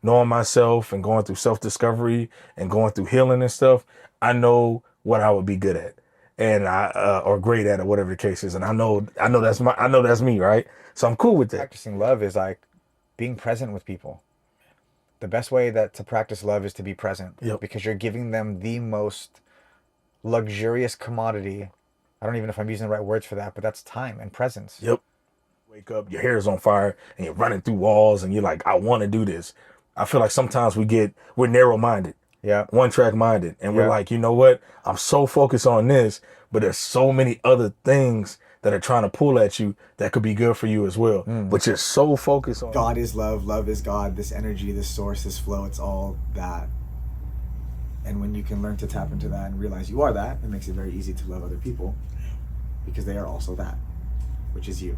knowing myself and going through self-discovery and going through healing and stuff, I know what I would be good at and or great at, or whatever the case is. And I know that's me, right? So I'm cool with that. Practicing love is like being present with people. The best way that to practice love is to be present, Yep. because you're giving them the most luxurious commodity. I don't even know if I'm using the right words for that, but that's time and presence. Yep. Wake up, your hair is on fire and you're running through walls and you're like, I want to do this. I feel like sometimes we're narrow minded, Yeah. one track minded. And we're Yeah. like, you know what? I'm so focused on this, but there's so many other things that are trying to pull at you that could be good for you as well. But you're so focused on God is love, love is God, this energy, this source, this flow, it's all that. And when you can learn to tap into that and realize you are that, it makes it very easy to love other people because they are also that, which is you.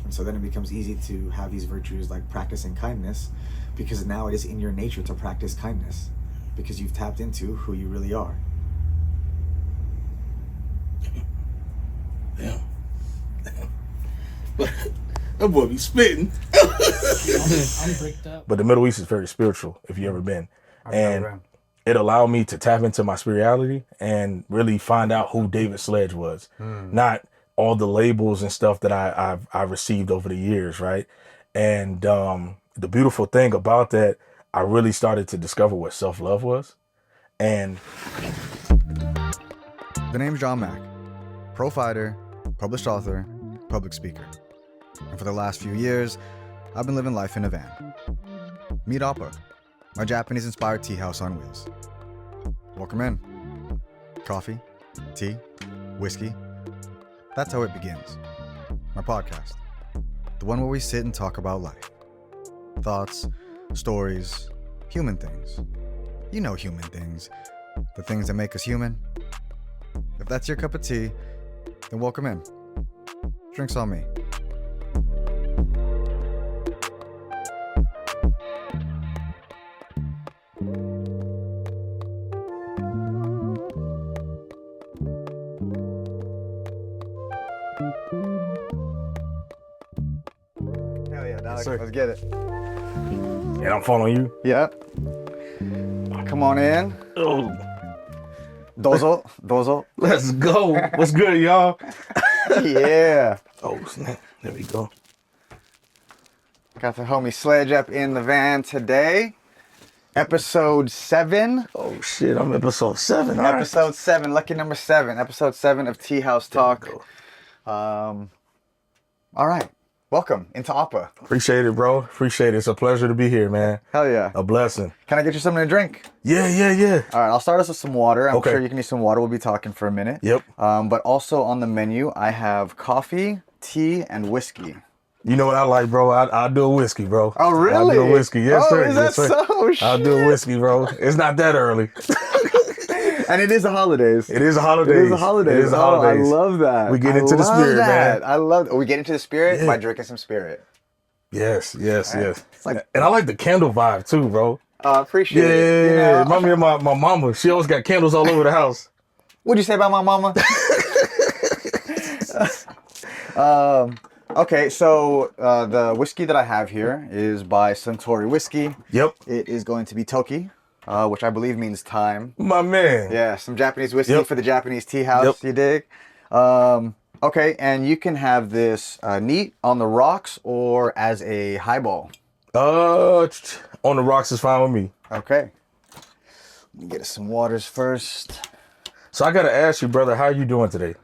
And so then it becomes easy to have these virtues like practicing kindness, because now it is in your nature to practice kindness because you've tapped into who you really are. Damn. But that boy be spitting. I'm bricked up. But the Middle East is very spiritual, if you ever been. I've And never been. it allowed me to tap into my spirituality and really find out who David Sledge was. Not all the labels and stuff that I received over the years, right? And the beautiful thing about that, I really started to discover what self-love was. And The name's John Mack, pro fighter, published author, public speaker. And for the last few years, I've been living life in a van. Meet Appa, my Japanese-inspired tea house on wheels. Welcome in. Coffee, tea, whiskey. That's how it begins. My podcast. The one where we sit and talk about life. Thoughts, stories, human things. You know human things. The things that make us human. If that's your cup of tea, then welcome in. Drinks on me. Hell yeah, dog. sir. Let's get it. and I'm following you. Yep. Come on in. Oh, Dozo. Dozo. let's go. What's good, y'all? Yeah. Oh, snap. There we go. Got the homie Sledge up in the van today. Episode 7. Oh, shit. I'm episode 7. All right. Episode 7. Lucky number 7. Episode 7 of Tea House Talk. All right. Welcome into Appa. Appreciate it, bro. Appreciate it. It's a pleasure to be here, man. Hell yeah. A blessing. Can I get you something to drink? Yeah. All right, I'll start us with some water. I'm Okay. sure you can use some water. We'll be talking for a minute. Yep. But also on the menu, I have coffee, tea, and whiskey. You know what I like, bro? I'll do a whiskey, bro. Oh, really? I'll do a whiskey. Yes, Oh, sir. is that Yes, sir. so? I'll do a whiskey, bro. It's not that early. And it is the holidays. It is a holiday. It is the holidays. It is the Oh, holidays. I love that. We get I into the love spirit, that. man. I love. We get into the spirit Yeah. by drinking some spirit. Yes. It's like- And I like the candle vibe too, bro. Appreciate Yeah. it. You know? Remind me of my mama. She always got candles all over the house. What'd you say about my mama? Okay, so the whiskey that I have here is by Suntory Whiskey. Yep. It is going to be Toki, which I believe means time. My man. Yeah, some Japanese whiskey Yep. for the Japanese tea house, Yep. you dig? Okay, and you can have this neat on the rocks or as a highball. On the rocks is fine with me. Okay. Let me get us some waters first. So I gotta ask you, brother, how you doing today?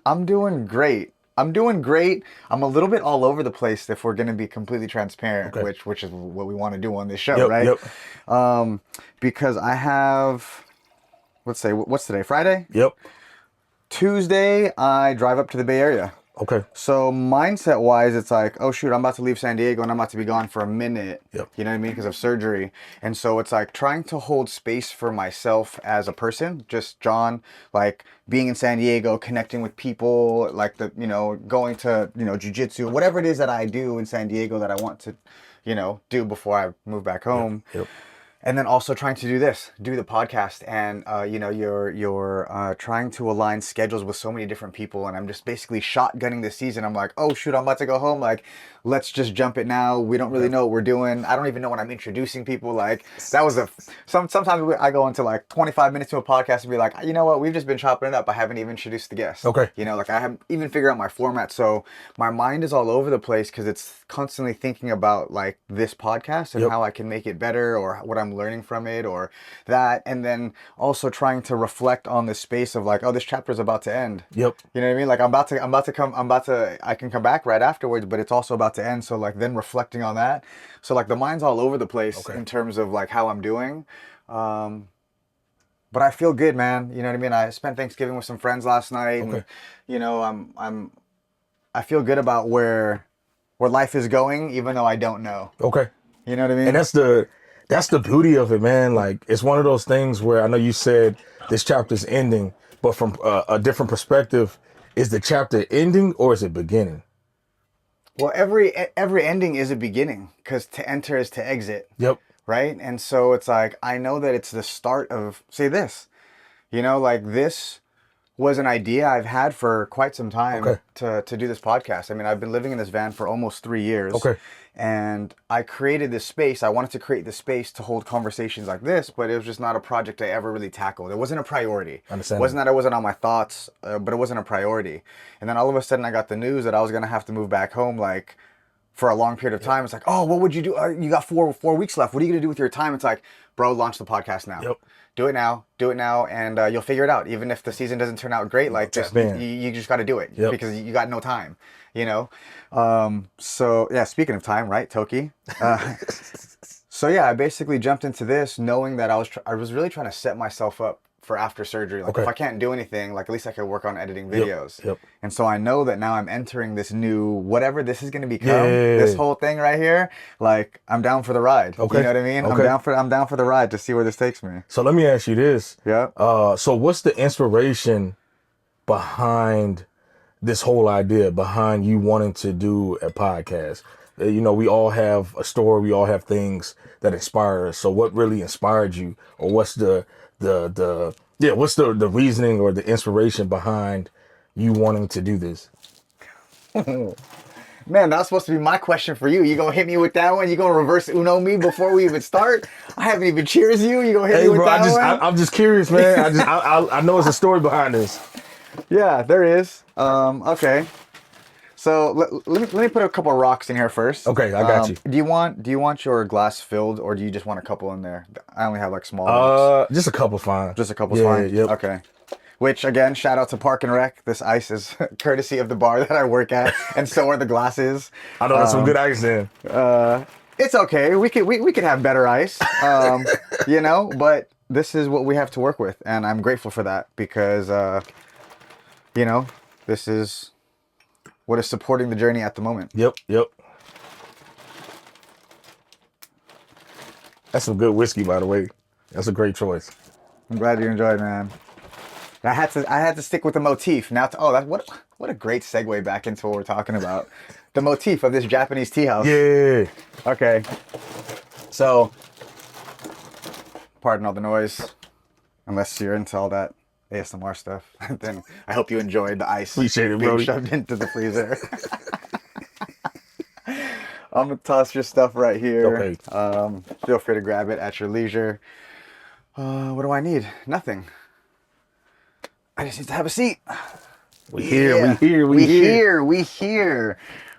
I'm doing great. I'm a little bit all over the place if we're going to be completely transparent, Okay. which is what we want to do on this show, Yep, right? yep. Because I have, let's say, what's today? Friday? Yep. Tuesday, I drive up to the Bay Area. Okay. So mindset wise, it's like, oh shoot, I'm about to leave San Diego and I'm about to be gone for a minute. Yep. You know what I mean? Because of surgery. And so it's like trying to hold space for myself as a person, just John, like being in San Diego, connecting with people, like going to, jujitsu, whatever it is that I do in San Diego that I want to, do before I move back home. Yep. and then also trying to do the podcast, and you know, you're trying to align schedules with so many different people, and I'm just basically shotgunning this season. I'm like, oh shoot, I'm about to go home. Like, let's just jump it now. We don't really know what we're doing. I don't even know when I'm introducing people. Like, that was sometimes I go into like 25 minutes to a podcast and be like, you know what, we've just been chopping it up. I haven't even introduced the guest. Okay. You know, like I haven't even figured out my format, so my mind is all over the place because it's constantly thinking about like this podcast and how I can make it better, or what I'm learning from it, or that, and then also trying to reflect on the space of like, oh, this chapter is about to end. Yep. You know what I mean? Like I can come back right afterwards, but it's also about to end. So like then reflecting on that. So like the mind's all over the place in terms of like how I'm doing. But I feel good, man. You know what I mean? I spent Thanksgiving with some friends last night, and you know, I feel good about where life is going, even though I don't know. Okay. You know what I mean? And that's the beauty of it, man. Like, it's one of those things where I know you said this chapter's ending, but from a different perspective, is the chapter ending or is it beginning? Well, every ending is a beginning, because to enter is to exit. Yep. Right? And so it's like, I know that it's the start of, say this, you know, like this was an idea I've had for quite some time to do this podcast. I mean, I've been living in this van for almost 3 years. Okay. And I created this space. I wanted to create this space to hold conversations like this, but it was just not a project I ever really tackled. It wasn't a priority. Understand. It wasn't that it wasn't on my thoughts, but it wasn't a priority. And then all of a sudden I got the news that I was going to have to move back home, like, for a long period of time. It's like, oh, what would you do? You got four weeks left. What are you going to do with your time? It's like, bro, launch the podcast now. Yep. Do it now, and you'll figure it out. Even if the season doesn't turn out great, like just you just got to do it because you got no time, you know? So yeah, speaking of time, right? Toki. So yeah, I basically jumped into this knowing that I was really trying to set myself up for after surgery. Like if I can't do anything, like at least I could work on editing videos. Yep. And so I know that now I'm entering this new, whatever this is going to become, this whole thing right here, like I'm down for the ride. Okay. You know what I mean? I'm down for the ride to see where this takes me. So let me ask you this. Yeah. So what's the inspiration behind this whole idea, behind you wanting to do a podcast? You know, we all have a story, we all have things that inspire us. So what really inspired you, or what's the reasoning or the inspiration behind you wanting to do this? Man, that's supposed to be my question for you. You gonna hit me with that one? You gonna reverse Uno me before we even start? I haven't even cheers you. You gonna hit me with that one? I'm just curious, man. I know it's a story behind this. Yeah, there is. Okay. So let me put a couple of rocks in here first. Okay, I got you. Do you want your glass filled, or do you just want a couple in there? I only have like small rocks. Just a couple fine. Just a couple fine? Yep. Okay. Which, again, shout out to Park and Rec. This ice is courtesy of the bar that I work at, and so are the glasses. I know there's some good ice in. It's okay. We could have better ice, you know. But this is what we have to work with, and I'm grateful for that because, you know, this is what is supporting the journey at the moment. Yep. That's some good whiskey, by the way. That's a great choice. I'm glad you enjoyed, man. I had to stick with the motif. Now, what a great segue back into what we're talking about. The motif of this Japanese tea house. Yeah. Okay. So, pardon all the noise, unless you're into all that ASMR stuff. Then I hope you enjoyed the ice. Appreciate it, being bro. shoved into the freezer. I'm gonna toss your stuff right here. Okay. Feel free to grab it at your leisure. What do I need? Nothing. I just need to have a seat. We here.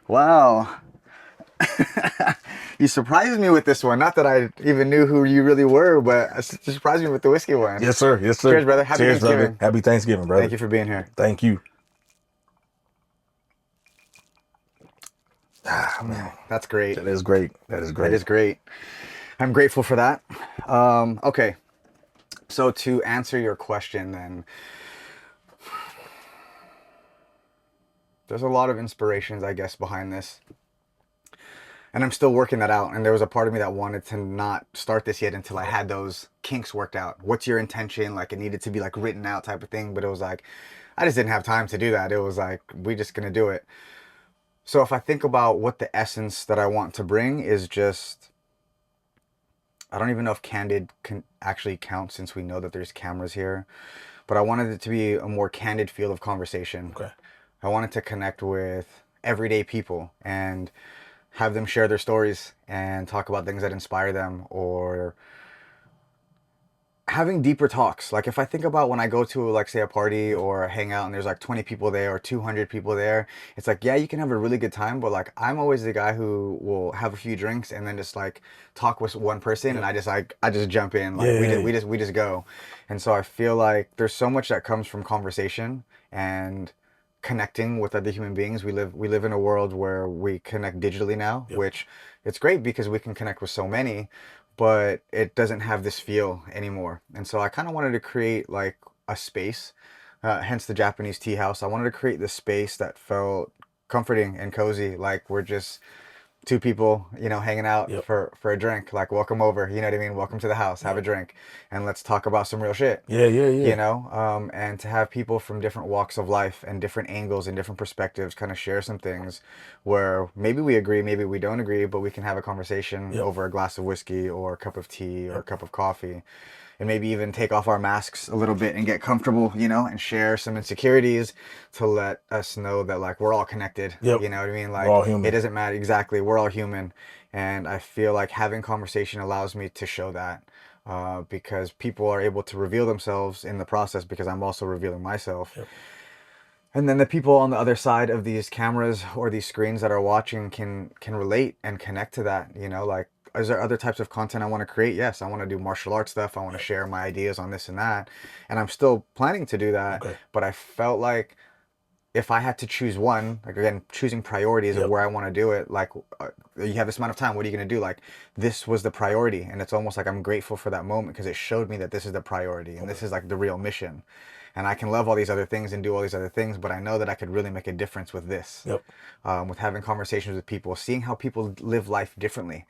Wow. You surprised me with this one. Not that I even knew who you really were, but you surprised me with the whiskey one. Yes, sir. Cheers, brother. Happy Thanksgiving. Brother. Happy Thanksgiving, brother. Thank you for being here. Thank you. Ah, man. That's great. That is great. That is great. I'm grateful for that. Okay. So to answer your question then, there's a lot of inspirations, I guess, behind this. And I'm still working that out. And there was a part of me that wanted to not start this yet until I had those kinks worked out. What's your intention? Like, it needed to be like written out type of thing. But it was like, I just didn't have time to do that. It was like, we just gonna do it. So if I think about what the essence that I want to bring is just I don't even know if candid can actually count since we know that there's cameras here, but I wanted it to be a more candid field of conversation. Okay. I wanted to connect with everyday people and have them share their stories and talk about things that inspire them, or having deeper talks. Like if I think about when I go to like say a party or a hangout and there's like 20 people there or 200 people there, it's like, yeah, you can have a really good time, but like I'm always the guy who will have a few drinks and then just like talk with one person, and I just jump in, like Yeah. we just go. And so I feel like there's so much that comes from conversation and connecting with other human beings. We live in a world where we connect digitally now, Yep. which it's great because we can connect with so many, but it doesn't have this feel anymore. And so I kind of wanted to create like a space, hence the Japanese tea house. I wanted to create this space that felt comforting and cozy, like we're just two people, hanging out Yep. for a drink. Like, welcome over, you know what I mean? Welcome to the house, have a Yep. drink, and let's talk about some real shit. Yeah. Yeah. Yeah. And to have people from different walks of life and different angles and different perspectives kind of share some things where maybe we agree, maybe we don't agree, but we can have a conversation Yep. over a glass of whiskey or a cup of tea or a Yep. cup of coffee, and maybe even take off our masks a little bit and get comfortable, and share some insecurities to let us know that like we're all connected. Yep. You know what I mean? We're Like all it human. doesn't matter, exactly. We're all human, and I feel like having conversation allows me to show that. Because people are able to reveal themselves in the process because I'm also revealing myself. Yep. And then the people on the other side of these cameras or these screens that are watching can relate and connect to that. Like, is there other types of content I want to create? Yes, I want to do martial arts stuff. I want to Yep. share my ideas on this and that. And I'm still planning to do that. Okay. But I felt like if I had to choose one, like again, choosing priorities of Yep. where I want to do it, like you have this amount of time, what are you going to do? Like this was the priority. And it's almost like I'm grateful for that moment because it showed me that this is the priority and this is like the real mission. And I can love all these other things and do all these other things, but I know that I could really make a difference with this. Yep. With having conversations with people, seeing how people live life differently.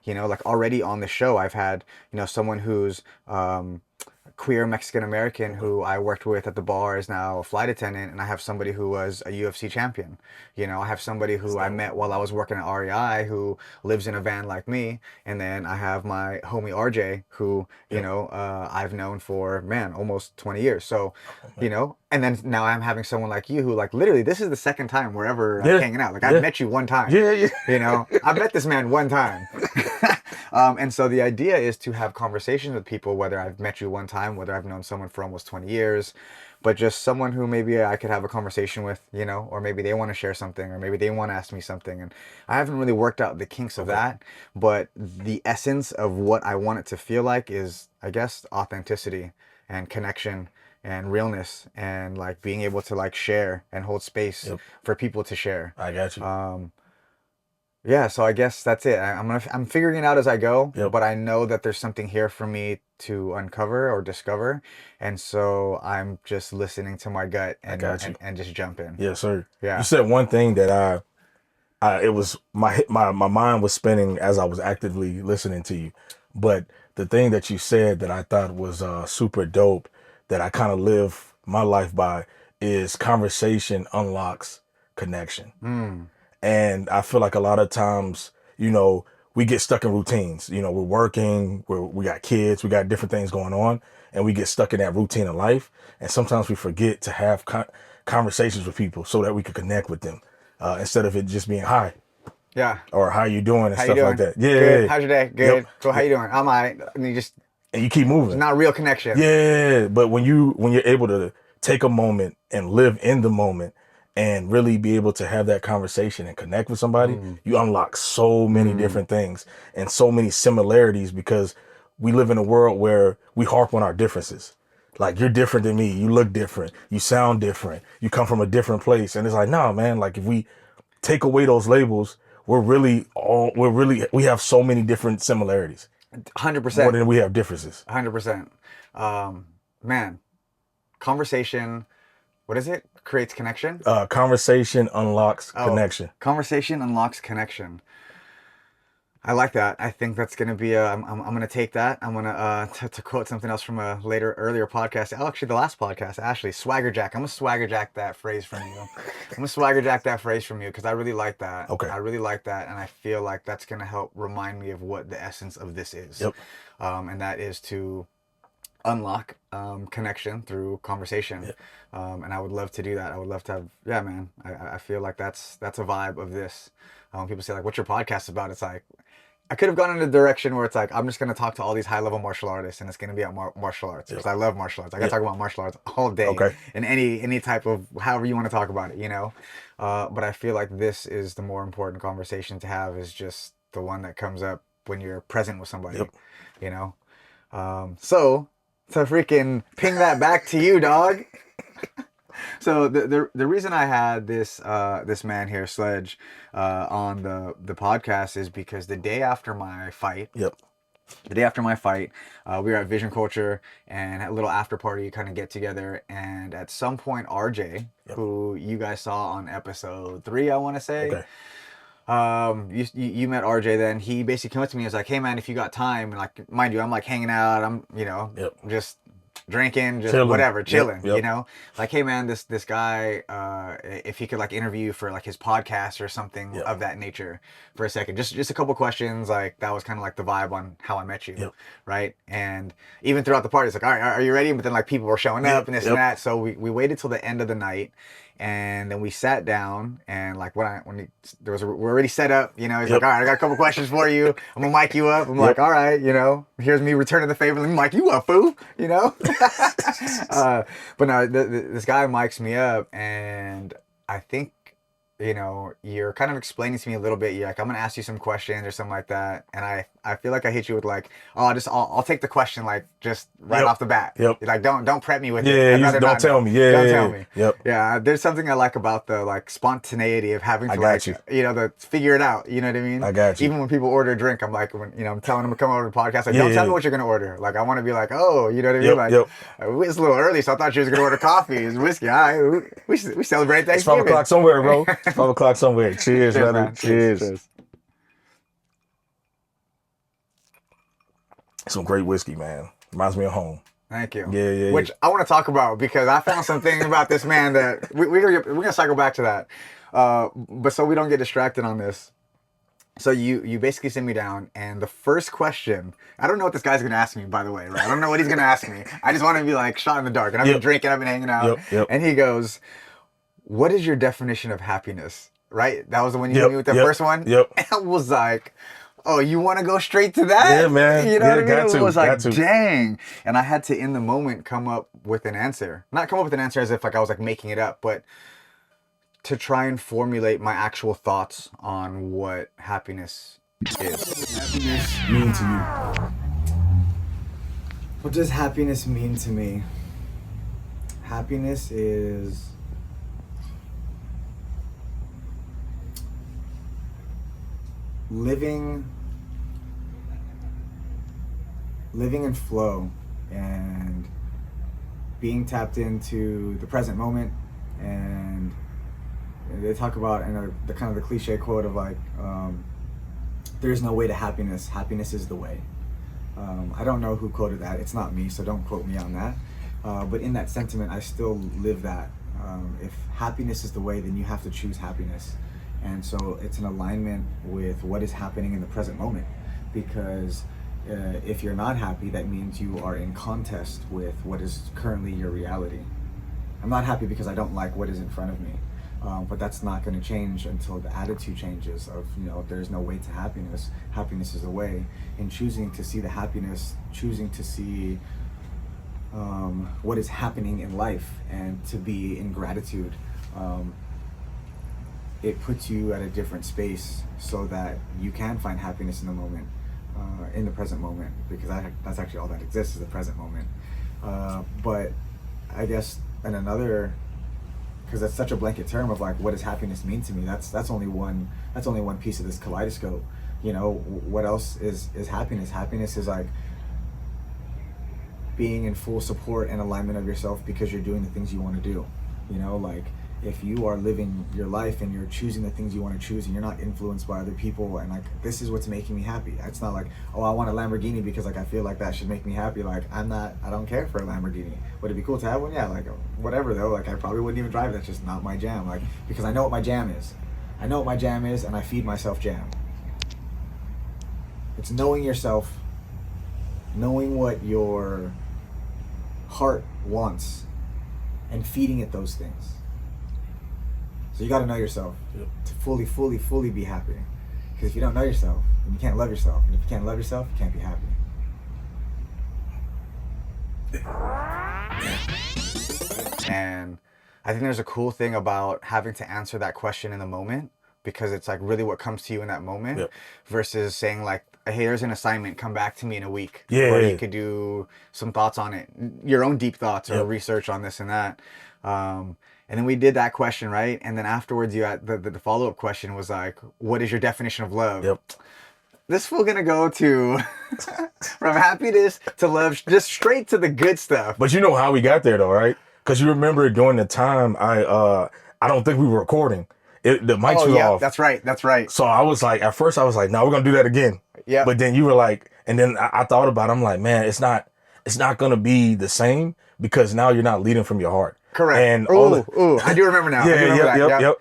Yep. Like already on the show, I've had, someone who's queer Mexican American who I worked with at the bar is now a flight attendant, and I have somebody who was a UFC champion. I have somebody who I met while I was working at REI who lives in a van like me, and then I have my homie RJ who I've known for almost 20 years. So and then now I'm having someone like you who like literally this is the second time we're ever Yeah. hanging out. Like Yeah. I've met you one time. Yeah. Yeah. I met this man one time. And so the idea is to have conversations with people, whether I've met you one time, whether I've known someone for almost 20 years, but just someone who maybe I could have a conversation with, or maybe they want to share something, or maybe they want to ask me something. And I haven't really worked out the kinks of that, but the essence of what I want it to feel like is, I guess, authenticity and connection and realness and like being able to like share and hold space Yep. for people to share. I got you. Yeah, so I guess that's it. I'm figuring it out as I go, Yep. but I know that there's something here for me to uncover or discover, and so I'm just listening to my gut and got you. and just jump in. Yes, sir. Yeah. You said one thing that it was my mind was spinning as I was actively listening to you, but the thing that you said that I thought was super dope that I kind of live my life by is conversation unlocks connection. And I feel like a lot of times, we get stuck in routines. We're working, we got kids, we got different things going on, and we get stuck in that routine of life. And sometimes we forget to have conversations with people so that we can connect with them instead of it just being hi Yeah. or how you doing and How you stuff doing? like that. Yeah. Good. How's your day? Good. Yep. So how you doing? I'm alright. And you just And you keep moving. not a real connection. Yeah, but when you're able to take a moment and live in the moment and really be able to have that conversation and connect with somebody, you unlock so many different things and so many similarities because we live in a world where we harp on our differences. Like, you're different than me, you look different, you sound different, you come from a different place. And it's like, nah, man, like if we take away those labels, we have so many different similarities. 100%. More than we have differences. 100%. Man, conversation. What is it? Creates connection. Conversation unlocks connection. Conversation unlocks connection. I like that. I think that's gonna be I'm gonna take that. I'm gonna to quote something else from a earlier podcast. Oh, actually, the last podcast, Ashley, swagger jack. I'm gonna swagger jack that phrase from you. I'm gonna swagger jack that phrase from you because I really like that. Okay. I really like that, and I feel like that's gonna help remind me of what the essence of this is. Yep. And that is to unlock connection through conversation. Yep. And I would love to do that. I would love to have, yeah, man. I feel like that's a vibe of this. People say like, "What's your podcast about?" It's like, I could have gone in a direction where it's like, I'm just going to talk to all these high level martial artists and it's going to be about martial arts because I love martial arts. I got to talk about martial arts all day in any type of, however you want to talk about it, you know? But I feel like this is the more important conversation to have, is just the one that comes up when you're present with somebody, you know? So to freaking ping that back to you, dog. So the reason I had this man here, Sledge, on the podcast is because the day after my fight, we were at Vision Culture and had a little after party kind of get together, and at some point RJ, who you guys saw on episode 3, I want to say. You met RJ then. He basically came up to me and was like, "Hey man, if you got time," and like, mind you, I'm like hanging out, I'm just drinking, just chilling, you know, like, "Hey man, this guy, if he could like interview you for like his podcast or something of that nature for a second, just a couple questions." Like, that was kind of like the vibe on how I met you, right? And even throughout the party, it's like, "All right, are you ready?" But then like people were showing up and this and that, so we waited till the end of the night. And then we sat down, and like we're already set up, you know. He's like, "All right, I got a couple questions for you. I'm gonna mic you up." I'm like, "All right, you know, here's me returning the favor. Let me mic you up, fool," you know. But no, this guy mics me up, and I think, you know, you're kind of explaining to me a little bit. You're like, "I'm gonna ask you some questions or something like that," and I feel like I hit you with like, "Oh, I'll take the question like just right off the bat." Like, don't prep me with it. Don't tell me. Don't tell me. Yeah, there's something I like about the like spontaneity of having to you know, the figure it out. You know what I mean? I got you. Even when people order a drink, I'm like, when, you know, I'm telling them to come over to the podcast, like, don't tell me what you're gonna order. Like, I want to be like, "Oh, you know what I mean?" Like, it's a little early, so I thought you was gonna order coffee. It's whiskey. All right, we celebrate Thanksgiving. It's 5 o'clock somewhere, bro. 5 o'clock somewhere. Cheers, brother. Man. Cheers. Some great whiskey, man. Reminds me of home. Thank you. Yeah. Which I want to talk about, because I found something about this man that we're gonna cycle back to that. But so we don't get distracted on this. So you basically sit me down, and the first question, I don't know what this guy's gonna ask me, by the way, right? I don't know what he's gonna ask me. I just want to be like shot in the dark, and I've been drinking, I've been hanging out, and he goes, "What is your definition of happiness?" Right? That was the one you hit me with, the first one. And I was like, "Oh, you want to go straight to that?" Yeah, man. You know what I mean? Got to, it was like, dang. And I had to, in the moment, come up with an answer. Not come up with an answer as if like I was like making it up, but to try and formulate my actual thoughts on what happiness is. Happiness mean to you? What does happiness mean to me? Happiness is living in flow and being tapped into the present moment. And they talk about, and the kind of the cliche quote of like, "There's no way to happiness. Happiness is the way." I don't know who quoted that. It's not me, so don't quote me on that. But in that sentiment, I still live that. If happiness is the way, then you have to choose happiness. And so it's an alignment with what is happening in the present moment. Because if you're not happy, that means you are in contest with what is currently your reality. I'm not happy because I don't like what is in front of me. But that's not going to change until the attitude changes of, you know, there's no way to happiness. Happiness is the way. In choosing to see the happiness, choosing to see what is happening in life and to be in gratitude, it puts you at a different space so that you can find happiness in the moment, in the present moment, because that's actually all that exists, is the present moment. But I guess in another, because that's such a blanket term of like, what does happiness mean to me? That's only one piece of this kaleidoscope. You know, what else is happiness? Happiness is like being in full support and alignment of yourself because you're doing the things you want to do. You know, like if you are living your life and you're choosing the things you want to choose and you're not influenced by other people and like this is what's making me happy. It's not like, oh, I want a Lamborghini because like I feel like that should make me happy. Like I don't care for a Lamborghini. Would it be cool to have one? Yeah, like whatever though. Like I probably wouldn't even drive. That's just not my jam. Like because I know what my jam is. I know what my jam is and I feed myself jam. It's knowing yourself, knowing what your heart wants and feeding it those things. So you got to know yourself to fully be happy. Because if you don't know yourself, then you can't love yourself. And if you can't love yourself, you can't be happy. And I think there's a cool thing about having to answer that question in the moment, because it's like really what comes to you in that moment versus saying like, hey, here's an assignment, come back to me in a week. Or you could do some thoughts on it, your own deep thoughts or research on this and that. And then we did that question, right? And then afterwards, you had the follow-up question was like, what is your definition of love? This fool gonna go to from happiness to love, just straight to the good stuff. But you know how we got there though, right? Because you remember during the time I don't think we were recording. The mics was off. That's right. So I was like, at first I was like, no, we're gonna do that again. Yeah. But then you were like, and then I thought about it, I'm like, man, it's not gonna be the same because now you're not leading from your heart. Correct. And I do remember now.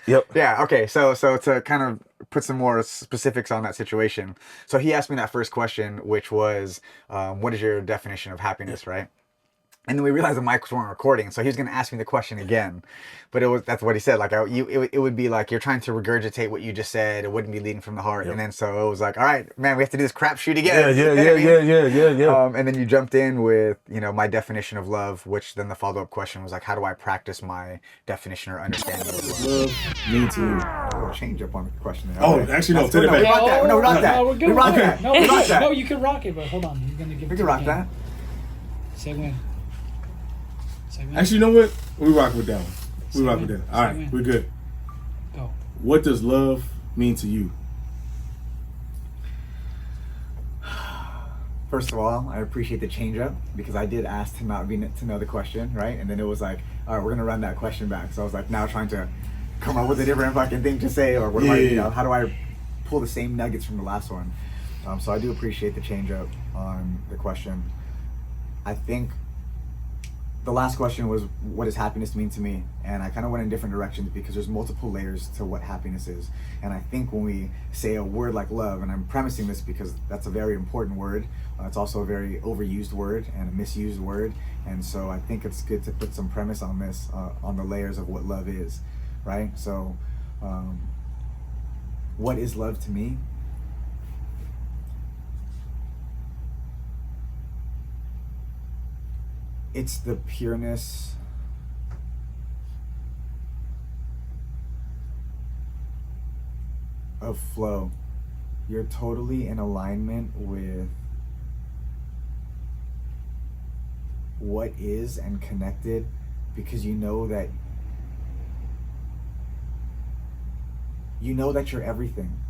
Yep. Yeah. Okay. So to kind of put some more specifics on that situation. So he asked me that first question, which was, what is your definition of happiness, right? And then we realized the mics weren't recording, so he was going to ask me the question again. But that's what he said. Like it would be like you're trying to regurgitate what you just said. It wouldn't be leading from the heart. And then so it was like, all right, man, we have to do this crap shoot again. Yeah. And then you jumped in with, my definition of love, which then the follow-up question was like, how do I practice my definition or understanding of love? Love me too. Oh, change up on the question there. Oh, actually, no, take it back. We rock that. No, we're good. We rock that. No, We rock that. no, you can rock it, but hold on. You're gonna give. We can rock that. Say when. Actually, you know what? We rock with that one. We rock with that. All right, we're good. Go. What does love mean to you? First of all, I appreciate the change up because I did ask to not be to know the question, right? And then it was like, all right, we're gonna run that question back. So I was like, now trying to come up with a different fucking thing to say, or what do I, how do I pull the same nuggets from the last one? So I do appreciate the change up on the question. I think the last question was, what does happiness mean to me? And I kind of went in different directions because there's multiple layers to what happiness is. And I think when we say a word like love, and I'm premising this because that's a very important word, it's also a very overused word and a misused word. And so I think it's good to put some premise on this, on the layers of what love is, right? So what is love to me? It's the pureness of flow. You're totally in alignment with what is and connected because you know that you're everything.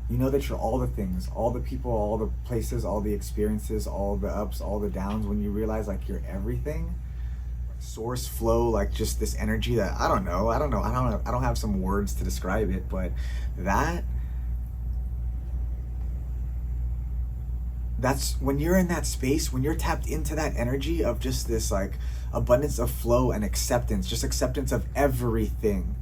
You know that you're all the things, all the people, all the places, all the experiences, all the ups, all the downs. When you realize like you're everything, source flow, like just this energy that I don't have some words to describe it, but that's when you're in that space, when you're tapped into that energy of just this like abundance of flow and acceptance, just acceptance of everything.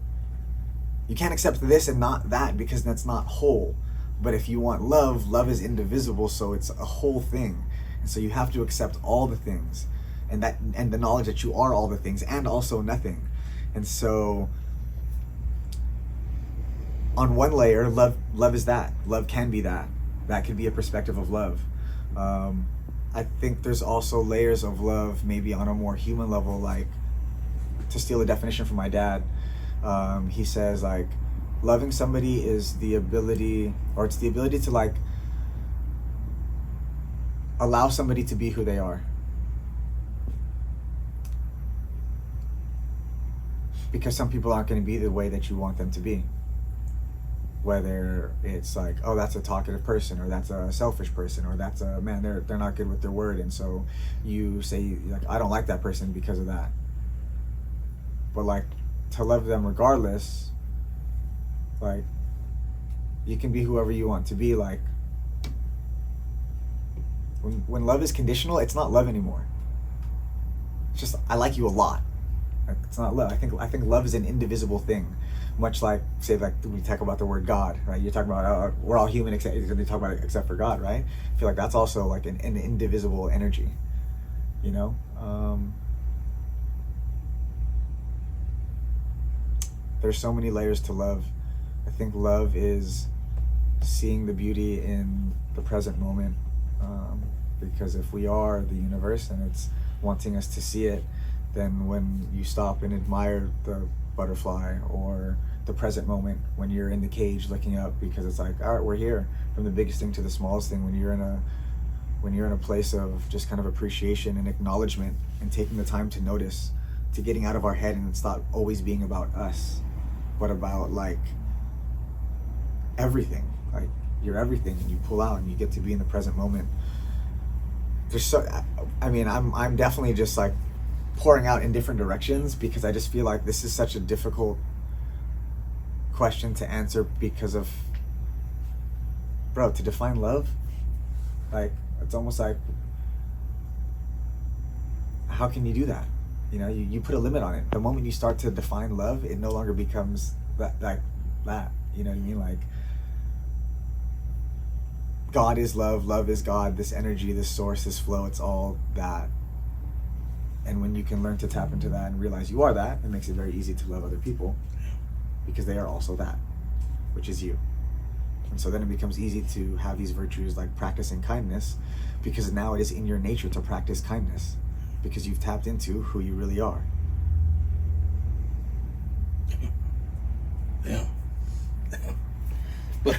You can't accept this and not that because that's not whole. But if you want love, love is indivisible, so it's a whole thing. And so you have to accept all the things and the knowledge that you are all the things and also nothing. And so on one layer, love is that. Love can be that. That could be a perspective of love. I think there's also layers of love, maybe on a more human level, like to steal a definition from my dad. He says like, loving somebody is the ability, or it's the ability to like allow somebody to be who they are. Because some people aren't going to be the way that you want them to be. Whether it's like, oh, that's a talkative person, or that's a selfish person, or that's a, man, they're not good with their word. And so you say like, I don't like that person because of that. But like, to love them regardless, like, you can be whoever you want to be. Like, when love is conditional, it's not love anymore. It's just, I like you a lot. Like, it's not love. I think love is an indivisible thing. Much like, say, like we talk about the word God, right? You're talking about we're all human except they talk about it except for God, right? I feel like that's also like an indivisible energy, you know. There's so many layers to love. I think love is seeing the beauty in the present moment, because if we are the universe and it's wanting us to see it, then when you stop and admire the butterfly or the present moment when you're in the cage looking up, because it's like, all right, we're here, from the biggest thing to the smallest thing, when you're in a place of just kind of appreciation and acknowledgement and taking the time to notice, to getting out of our head, and it's not always being about us, but about like everything. Like, you're everything, and you pull out and you get to be in the present moment. There's so, I mean, I'm definitely just like pouring out in different directions, because I just feel like this is such a difficult question to answer, because of, bro, to define love, like, it's almost like, how can you do that? You know, you put a limit on it. The moment you start to define love, it no longer becomes that, you know what I mean? Like, God is love, love is God, this energy, this source, this flow, it's all that. And when you can learn to tap into that and realize you are that, it makes it very easy to love other people, because they are also that, which is you. And so then it becomes easy to have these virtues like practicing kindness, because now it is in your nature to practice kindness, because you've tapped into who you really are. Damn. But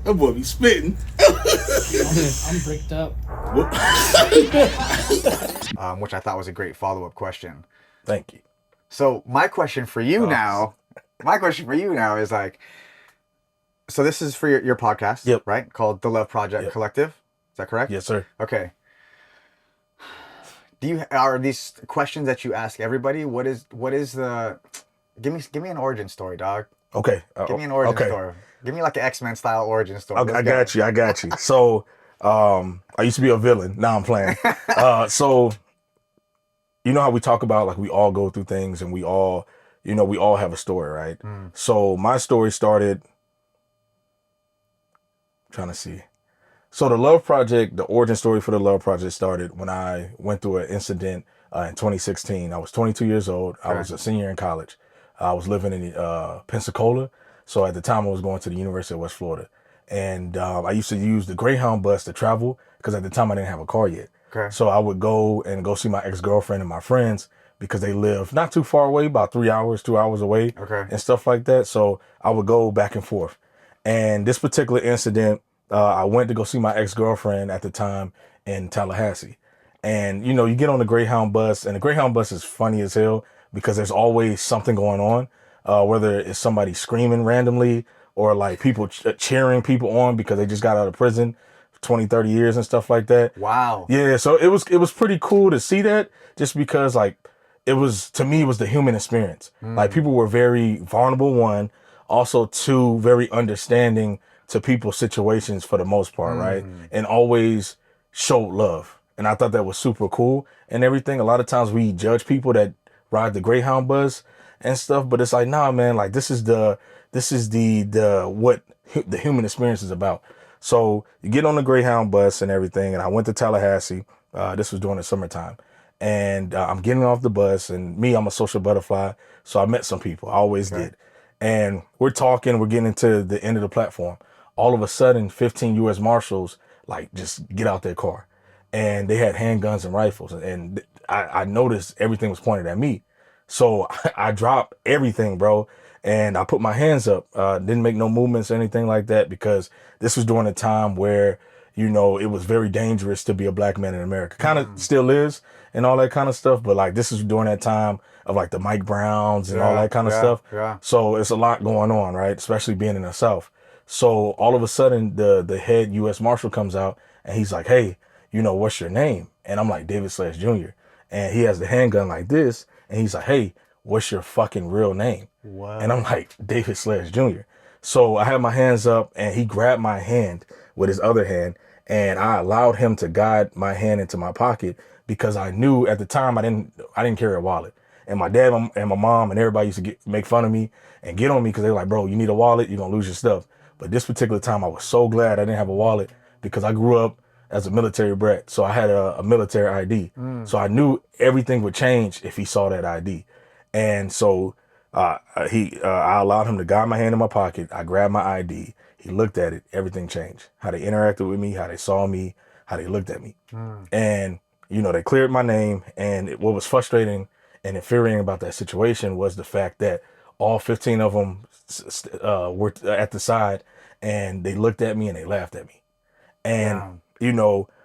that boy be spitting. I'm bricked up. Which I thought was a great follow-up question. Thank you. So my question for you now is like, so this is for your podcast, Yep. right? Called The Love Project Collective. Is that correct? Yes, sir. Okay. Are these questions that you ask everybody? What is the, give me an origin story, dog. Okay. Give me an origin story. Give me like an X-Men style origin story. I got you. So, I used to be a villain. Now I'm playing. So, you know how we talk about, like, we all go through things, and we all have a story, right? So my story started, trying to see. So the Love Project, the origin story for the Love Project started when I went through an incident in 2016. I was 22 years old. I was a senior in college. I was living in Pensacola. So at the time I was going to the University of West Florida. And I used to use the Greyhound bus to travel, because at the time I didn't have a car yet. Okay. So I would go see my ex-girlfriend and my friends, because they live not too far away, about 2 hours away, and stuff like that. So I would go back and forth. And this particular incident, I went to go see my ex-girlfriend at the time in Tallahassee. And, you get on the Greyhound bus, and the Greyhound bus is funny as hell, because there's always something going on, whether it's somebody screaming randomly, or like people cheering people on because they just got out of prison 20, 30 years and stuff like that. Wow. Yeah, so it was pretty cool to see that, just because, like, to me, it was the human experience. Like, people were very vulnerable, one, also two, very understanding to people's situations for the most part, right? And always showed love. And I thought that was super cool and everything. A lot of times we judge people that ride the Greyhound bus and stuff, but it's like, nah, man, like, this is the what the human experience is about. So you get on the Greyhound bus and everything, and I went to Tallahassee. This was during the summertime. And I'm getting off the bus, and I'm a social butterfly, so I met some people. I always did. And we're talking, we're getting into the end of the platform. All of a sudden, 15 U.S. Marshals, like, just get out their car. And they had handguns and rifles. And I noticed everything was pointed at me. So I dropped everything, bro. And I put my hands up, didn't make no movements or anything like that, because this was during a time where, it was very dangerous to be a black man in America. Kind of still is and all that kind of stuff. But, like, this is during that time of, like, the Mike Browns and all that kind of stuff. Yeah. So it's a lot going on, right? Especially being in the South. So all of a sudden, the head U.S. Marshal comes out, and he's like, hey, what's your name? And I'm like, David Sledge Jr. And he has the handgun like this. And he's like, hey, what's your fucking real name? What? And I'm like, David Sledge Jr. So I had my hands up and he grabbed my hand with his other hand, and I allowed him to guide my hand into my pocket because I knew at the time I didn't carry a wallet. And my dad and my mom and everybody used to make fun of me and get on me because they were like, bro, you need a wallet, you're gonna lose your stuff. But this particular time I was so glad I didn't have a wallet because I grew up as a military brat. So I had a military ID. So I knew everything would change if he saw that ID. And so I allowed him to guide my hand in my pocket. I grabbed my ID. He looked at it. Everything changed. How they interacted with me, how they saw me, how they looked at me. And, they cleared my name. And what was frustrating and infuriating about that situation was the fact that all 15 of them were at the side, and they looked at me and they laughed at me. And,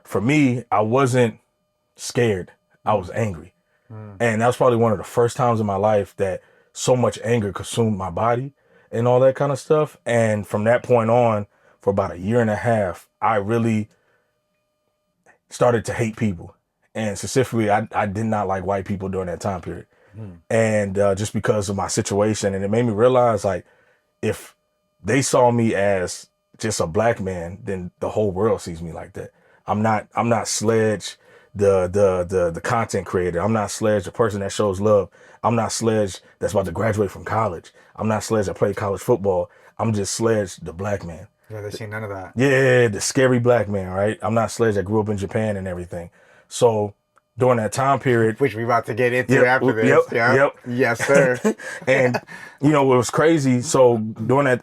for me, I wasn't scared. I was angry. And that was probably one of the first times in my life that so much anger consumed my body and all that kind of stuff. And from that point on, for about a year and a half, I really started to hate people. And specifically, I did not like white people during that time period. And just because of my situation. And it made me realize, like, if they saw me as just a black man, then the whole world sees me like that. I'm not Sledge, the content creator. I'm not Sledge, the person that shows love. I'm not Sledge that's about to graduate from college. I'm not Sledge that played college football. I'm just Sledge, the black man. Yeah, they see none of that. Yeah, the scary black man, right? I'm not Sledge that grew up in Japan and everything. So during that time period, which we about to get into after this. Yep. Yes, sir. And it was crazy. So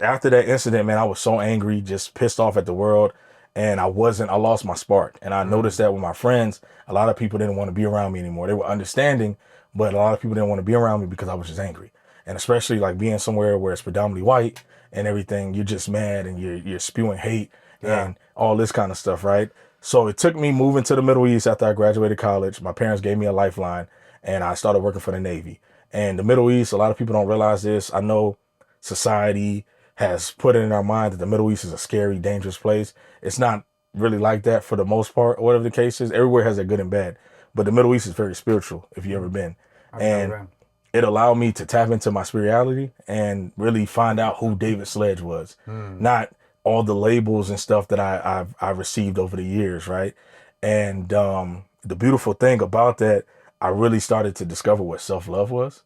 after that incident, man, I was so angry, just pissed off at the world. And I lost my spark. And I noticed that with my friends, a lot of people didn't want to be around me anymore. They were understanding, but a lot of people didn't want to be around me because I was just angry. And especially like being somewhere where it's predominantly white and everything, you're just mad and you're spewing hate and all this kind of stuff, right? So it took me moving to the Middle East after I graduated college. My parents gave me a lifeline and I started working for the Navy. And the Middle East, a lot of people don't realize this. I know society has put it in our mind that the Middle East is a scary, dangerous place. It's not really like that for the most part, or whatever the case is. Everywhere has their good and bad. But the Middle East is very spiritual, if you've ever been. And it allowed me to tap into my spirituality and really find out who David Sledge was. Not all the labels and stuff that I've received over the years, right? And the beautiful thing about that, I really started to discover what self-love was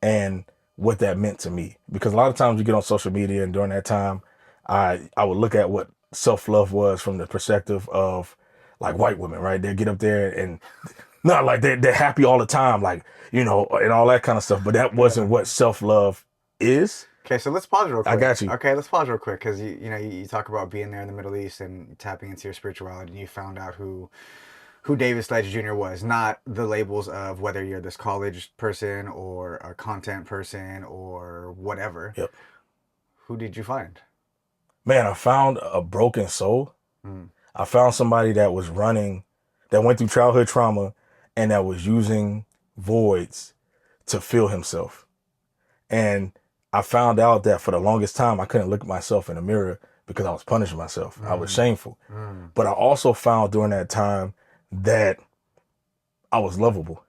and what that meant to me. Because a lot of times you get on social media, and during that time, I would look at what self-love was from the perspective of like white women, right? They get up there and not like they're happy all the time, like, and all that kind of stuff. But that wasn't what self-love is. Okay, so let's pause real quick. I got you. Okay, let's pause real quick because you talk about being there in the Middle East and tapping into your spirituality, and you found out who David Sledge Jr. was, not the labels of whether you're this college person or a content person or whatever. Yep. Who did you find? Man, I found a broken soul. I found somebody that was that went through childhood trauma and that was using voids to fill himself. And I found out that for the longest time, I couldn't look at myself in the mirror because I was punishing myself. I was shameful. But I also found during that time that I was lovable.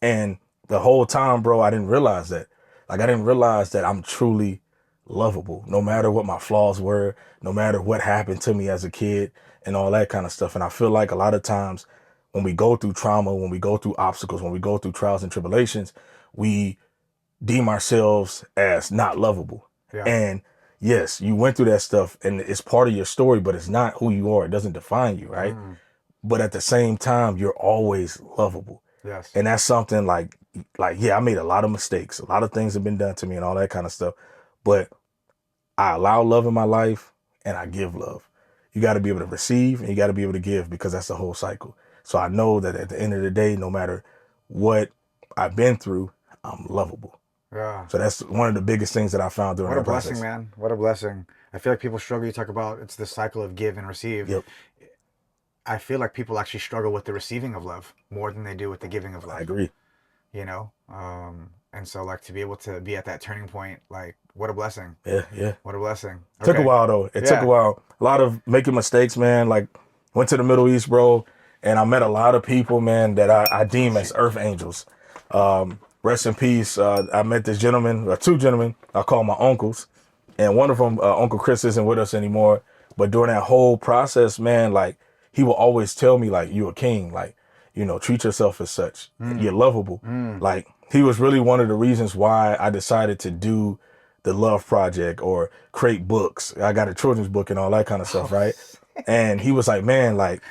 And the whole time, bro, I didn't realize that. Like, I didn't realize that I'm truly lovable, no matter what my flaws were, no matter what happened to me as a kid and all that kind of stuff. And I feel like a lot of times when we go through trauma, when we go through obstacles, when we go through trials and tribulations, we deem ourselves as not lovable. Yeah. And yes, you went through that stuff and it's part of your story, but it's not who you are. It doesn't define you, right? But at the same time, you're always lovable. Yes. And that's something like, yeah, I made a lot of mistakes. A lot of things have been done to me and all that kind of stuff. But I allow love in my life and I give love. You got to be able to receive and you got to be able to give, because that's the whole cycle. So I know that at the end of the day, no matter what I've been through, I'm lovable. Yeah. So that's one of the biggest things that I found during What a that process. blessing, man. What a blessing. I feel like people struggle. You talk about it's the cycle of give and receive. Yep. I feel like people actually struggle with the receiving of love more than they do with the giving of love. I agree. And so like to be able to be at that turning point, like what a blessing. Yeah. What a blessing. Took a while though. It took a while. A lot of making mistakes, man. Like went to the Middle East, bro, and I met a lot of people, man, that I deem as earth angels. rest in peace. I met this gentleman, two gentlemen, I call my uncles, and one of them, Uncle Chris, isn't with us anymore. But during that whole process, man, like he will always tell me, like, you a king, like, treat yourself as such. You're lovable. Like he was really one of the reasons why I decided to do the Love Project or create books. I got a children's book and all that kind of stuff, right? And he was like, man, like,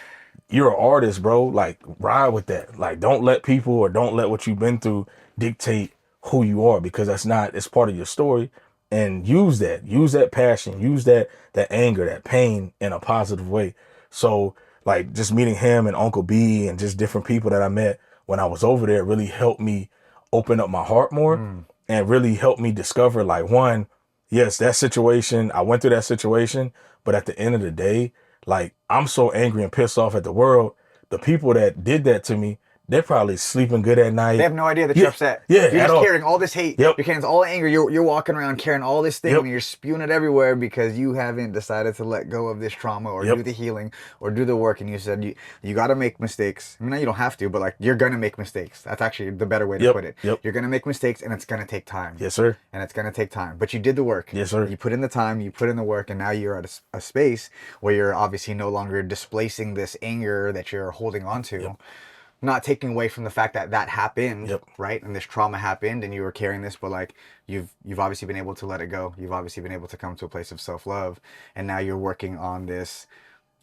you're an artist, bro. Like, ride with that. Like, don't let people or don't let what you've been through dictate who you are, because it's part of your story. And use that passion, use that anger, that pain in a positive way. So like just meeting him and Uncle B and just different people that I met when I was over there really helped me open up my heart more and really helped me discover, like, one, yes, that situation, I went through that situation, but at the end of the day, like, I'm so angry and pissed off at the world. The people that did that to me, they're probably sleeping good at night. They have no idea that you're upset. Yeah, you're just carrying all this hate. Yep. You're carrying all anger. You're walking around carrying all this thing, Yep. and you're spewing it everywhere because you haven't decided to let go of this trauma or do the healing or do the work. And you said you got to make mistakes. I mean, you don't have to, but like you're gonna make mistakes. That's actually the better way to put it. Yep. You're gonna make mistakes, and it's gonna take time. Yes, sir. And it's gonna take time, but you did the work. Yes, sir. You put in the time. You put in the work, and now you're at a space where you're obviously no longer displacing this anger that you're holding on to. Yep. Not taking away from the fact that happened, Yep. right? And this trauma happened and you were carrying this, but like you've obviously been able to let it go. You've obviously been able to come to a place of self-love. And now you're working on this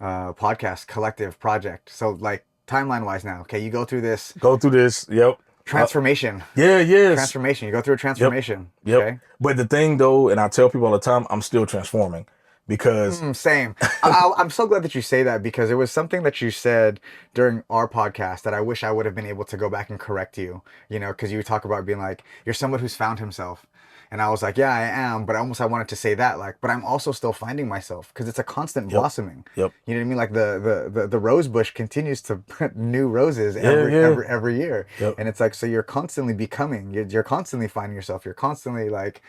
podcast collective project. So like timeline wise now, okay, you go through this. Yep. Transformation. Yes. Transformation. You go through a transformation. Yep. Okay? But the thing though, and I tell people all the time, I'm still transforming. Because same. I'm so glad that you say that, because it was something that you said during our podcast that I wish I would have been able to go back and correct you, because you talk about being like, you're someone who's found himself. And I was like, yeah, I am. But I wanted to say that, like, but I'm also still finding myself, because it's a constant blossoming. Yep. You know what I mean? Like the rose bush continues to put new roses every year. Yep. And it's like, so you're constantly becoming, you're constantly finding yourself. You're constantly like,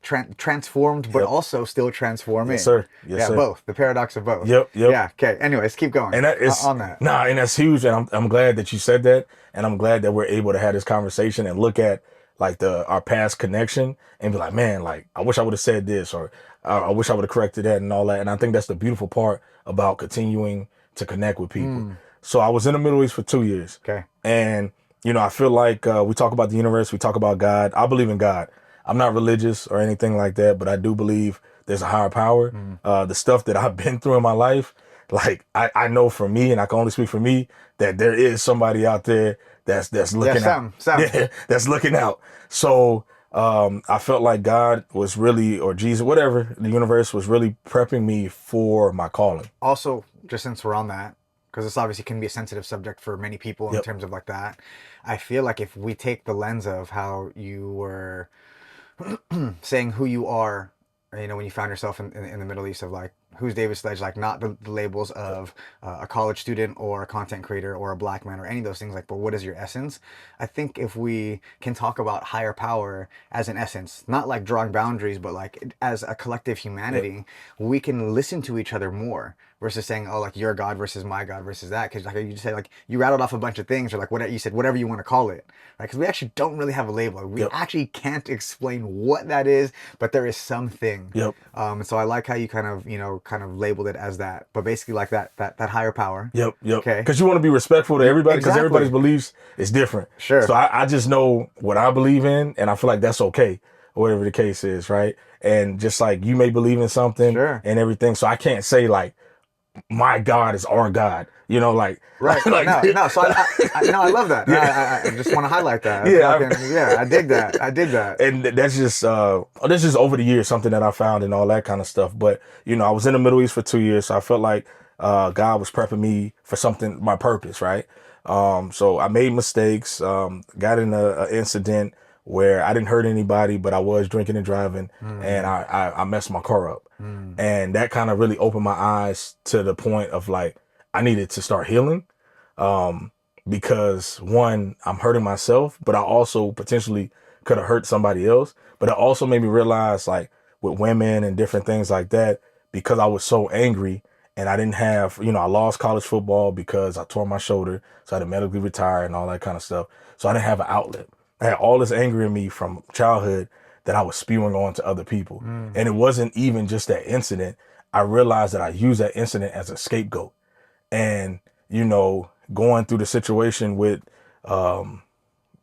transformed, but also still transforming. Yes, sir. Yes, sir. Both. The paradox of both. Yep. Yeah. Okay. Anyways, keep going. And that is on that. and that's huge. And I'm glad that you said that. And I'm glad that we're able to have this conversation and look at like our past connection and be like, man, like I wish I would have said this, or I wish I would have corrected that and all that. And I think that's the beautiful part about continuing to connect with people. So I was in the Middle East for 2 years. Okay. And, I feel like we talk about the universe, we talk about God. I believe in God. I'm not religious or anything like that, but I do believe there's a higher power. The stuff that I've been through in my life, like I know for me, and I can only speak for me, that there is somebody out there that's looking out. Yeah, that's looking out. So I felt like God was really, or Jesus, whatever, the universe was really prepping me for my calling. Also, just since we're on that, because this obviously can be a sensitive subject for many people in terms of like that, I feel like if we take the lens of how you were saying who you are, when you found yourself in the Middle East, of like, who's David Sledge, like not the labels of a college student or a content creator or a black man or any of those things, like, but what is your essence? I think if we can talk about higher power as an essence, not like drawing boundaries, but like as a collective humanity, we can listen to each other more versus saying, oh, like your God versus my God versus that. Because like you just say, like you rattled off a bunch of things, or like what you said, whatever you want to call it, right? Because we actually don't really have a label. We actually can't explain what that is, but there is something. And so I like how you kind of labeled it as that, but basically like that higher power. Okay. Because you want to be respectful to everybody, because everybody's beliefs is different. Sure. So I just know what I believe in, and I feel like that's okay, whatever the case is, right? And just like you may believe in something and everything, so I can't say like my God is our God, like right. like, no. So I love that. I just want to highlight that. I dig that. And that's just over the years something that I found and all that kind of stuff. But I was in the Middle East for 2 years, so I felt like God was prepping me for something, my purpose, right? So I made mistakes, got in an incident where I didn't hurt anybody, but I was drinking and driving, and I messed my car up. And that kind of really opened my eyes to the point of like, I needed to start healing, because one, I'm hurting myself, but I also potentially could have hurt somebody else. But it also made me realize, like with women and different things like that, because I was so angry and I didn't have, I lost college football because I tore my shoulder. So I had to medically retire and all that kind of stuff. So I didn't have an outlet. I had all this anger in me from childhood that I was spewing on to other people. And it wasn't even just that incident. I realized that I used that incident as a scapegoat. And, you know, going through the situation with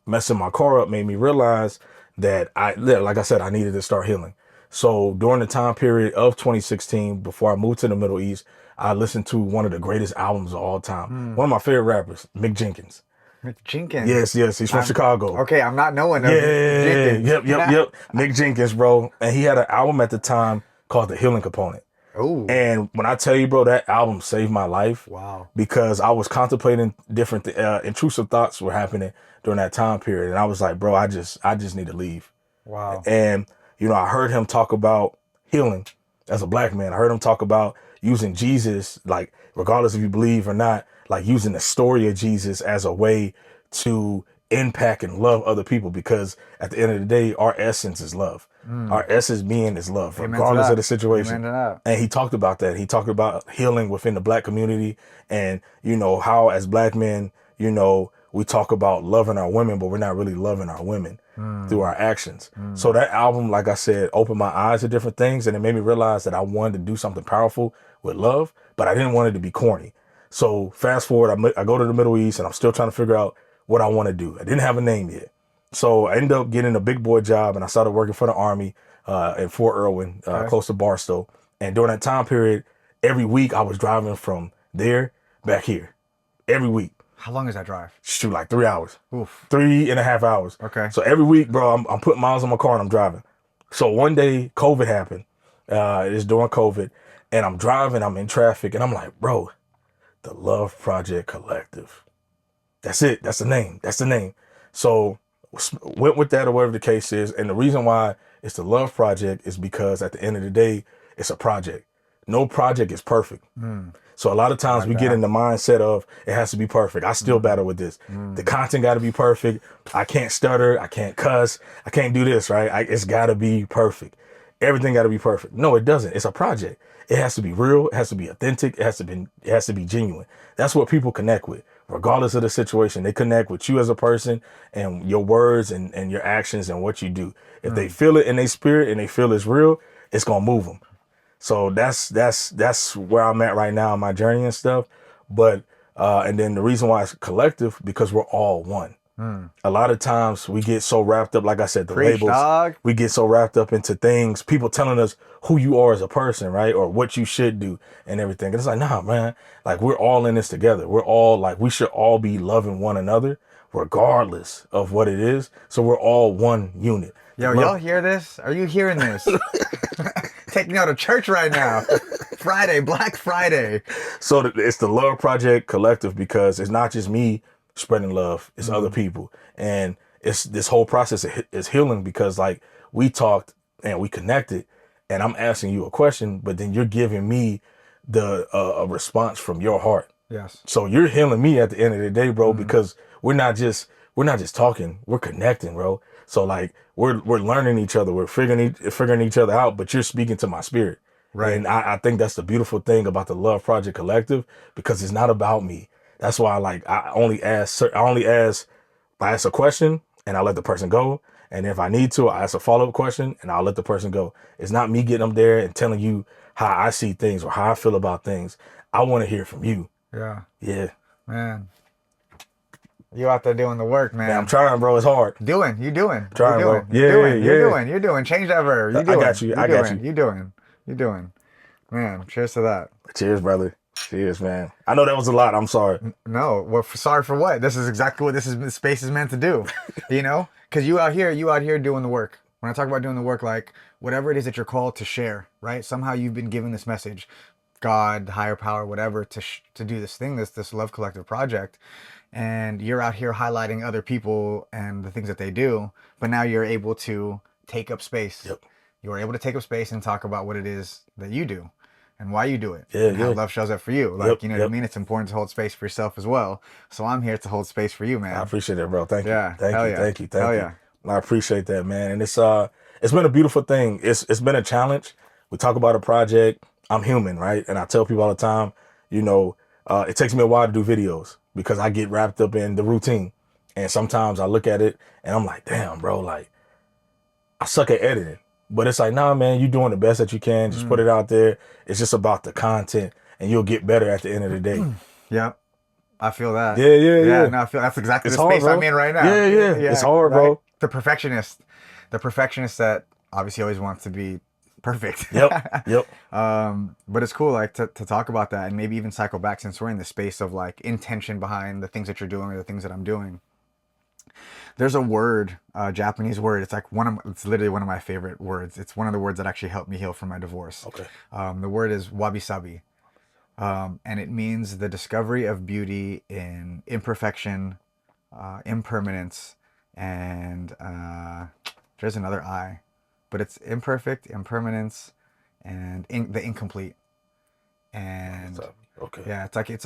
messing my car up made me realize that like I said, I needed to start healing. So during the time period of 2016, before I moved to the Middle East, I listened to one of the greatest albums of all time. One of my favorite rappers, Mick Jenkins. Mick Jenkins. Yes, he's from Chicago. Okay, I'm not knowing of Yeah, Jenkins. yep. Mick Jenkins, bro. And he had an album at the time called The Healing Component. Oh. And when I tell you, bro, that album saved my life. Wow. Because I was contemplating different intrusive thoughts were happening during that time period. And I was like, bro, I just need to leave. Wow. And, you know, I heard him talk about healing as a black man. I heard him talk about using Jesus, like, regardless if you believe or not, like using the story of Jesus as a way to impact and love other people. Because at the end of the day, our essence is love. Our essence being is love, regardless of the situation. And he talked about that. He talked about healing within the black community and, you know, how as black men, you know, we talk about loving our women, but we're not really loving our women through our actions. So that album, like I said, opened my eyes to different things. And it made me realize that I wanted to do something powerful with love, but I didn't want it to be corny. So fast forward, I go to the Middle East and I'm still trying to figure out what I want to do. I didn't have a name yet. So I ended up getting a big boy job and I started working for the Army in Fort Irwin, close to Barstow. And during that time period, every week I was driving from there back here. Every week. How long is that drive? Shoot, like 3 hours. Oof. 3.5 hours. Okay. So every week, bro, I'm putting miles on my car and I'm driving. So one day COVID happened. It's during COVID. And I'm driving, I'm in traffic, and I'm like, bro, the Love Project Collective. That's it. That's the name. That's the name. So went with that or whatever the case is. And the reason why it's the Love Project is because at the end of the day, it's a project. No project is perfect. So a lot of times we get in the mindset of it has to be perfect. I still battle with this. The content got to be perfect. I can't stutter. I can't cuss. I can't do this, right? It's got to be perfect. Everything got to be perfect. No, it doesn't. It's a project. It has to be real. It has to be authentic. It has to be genuine. That's what people connect with, regardless of the situation. They connect with you as a person and your words and your actions and what you do. If they feel it in their spirit and they feel it's real, it's gonna move them. So that's where I'm at right now in my journey and stuff. But and then the reason why it's collective, because we're all one. A lot of times we get so wrapped up, like I said, the labels. Dog. We get so wrapped up into things, people telling us who you are as a person, right? Or what you should do and everything. And it's like, nah, man, like we're all in this together. We're all like, we should all be loving one another regardless of what it is. So we're all one unit. Yo, y'all hear this? Are you hearing this? Take me out of church right now. Friday, Black Friday. So it's the Love Project Collective because it's not just me spreading love, it's other people. And it's this whole process is healing because like we talked and we connected and I'm asking you a question, but then you're giving me the a response from your heart. Yes. So you're healing me at the end of the day, bro, because we're not just talking, we're connecting, bro. So like we're learning each other, we're figuring each other out, but you're speaking to my spirit. Right. And I think that's the beautiful thing about the Love Project Collective because it's not about me. That's why I only ask a question and I let the person go. And if I need to, I ask a follow-up question and I'll let the person go. It's not me getting up there and telling you how I see things or how I feel about things. I want to hear from you. Yeah. Yeah. Man. You out there doing the work, man. Yeah, I'm trying, bro. It's hard. You doing. Trying, bro. You're doing. Change that verb. I got you. You doing. Man, cheers to that. Cheers, brother. Cheers, man. I know that was a lot. I'm sorry. No, well, sorry for what? This is exactly what this space is meant to do. You know? Because you out here doing the work. When I talk about doing the work, like whatever it is that you're called to share, right? Somehow you've been given this message, God, higher power, whatever, to do this thing, this Love Collective project. And you're out here highlighting other people and the things that they do. But now you're able to take up space. Yep. You're able to take up space and talk about what it is that you do and why you do it. Yeah, and how love shows up for you. Like, you know what I mean? It's important to hold space for yourself as well. So I'm here to hold space for you, man. I appreciate it, bro. Thank you. Yeah. Thank you. Yeah. I appreciate that, man. And it's been a beautiful thing. It's been a challenge. We talk about a project. I'm human, right? And I tell people all the time, you know, it takes me a while to do videos because I get wrapped up in the routine. And sometimes I look at it and I'm like, damn, bro, like I suck at editing. But it's like, nah, man, you doing the best that you can. Just put it out there. It's just about the content and you'll get better at the end of the day. Yep. I feel that. Yeah, yeah, yeah. No, I feel that's exactly It's the hard, space bro. I'm in right now. Yeah, yeah. It's hard, right? bro. The perfectionist that obviously always wants to be perfect. Yep, yep. But it's cool, like to talk about that and maybe even cycle back since we're in the space of like intention behind the things that you're doing or the things that I'm doing. There's a word, Japanese word. It's like it's literally one of my favorite words. It's one of the words that actually helped me heal from my divorce. Okay. The word is wabi-sabi. And it means the discovery of beauty in imperfection, impermanence, and there's another I, but it's imperfect, impermanence, and the incomplete. And Okay. yeah, it's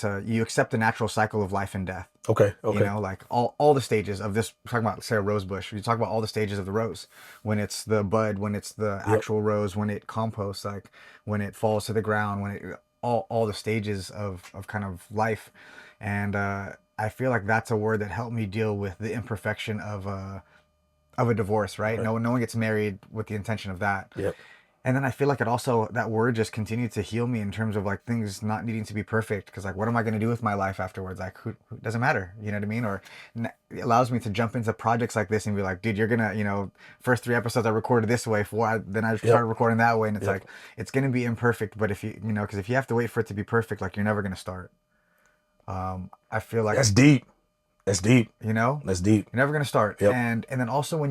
a you accept the natural cycle of life and death. Okay. Okay. You know, like all the stages of this. We're talking about, say, a rose bush. You talk about all the stages of the rose. When it's the bud, when it's the actual rose, when it composts, like when it falls to the ground, when it all the stages of kind of life. And I feel like that's a word that helped me deal with the imperfection of a divorce, right? No one gets married with the intention of that. Yep. And then I feel like that word just continued to heal me in terms of like things not needing to be perfect. Cause like, what am I going to do with my life afterwards? Like who doesn't matter. You know what I mean? Or it allows me to jump into projects like this and be like, dude, you're going to, first 3 episodes I recorded this way, then I started recording that way. And it's like, it's going to be imperfect. But if cause if you have to wait for it to be perfect, like you're never going to start. I feel like that's deep. That's deep. That's deep. You're never going to start. Yep. And then also when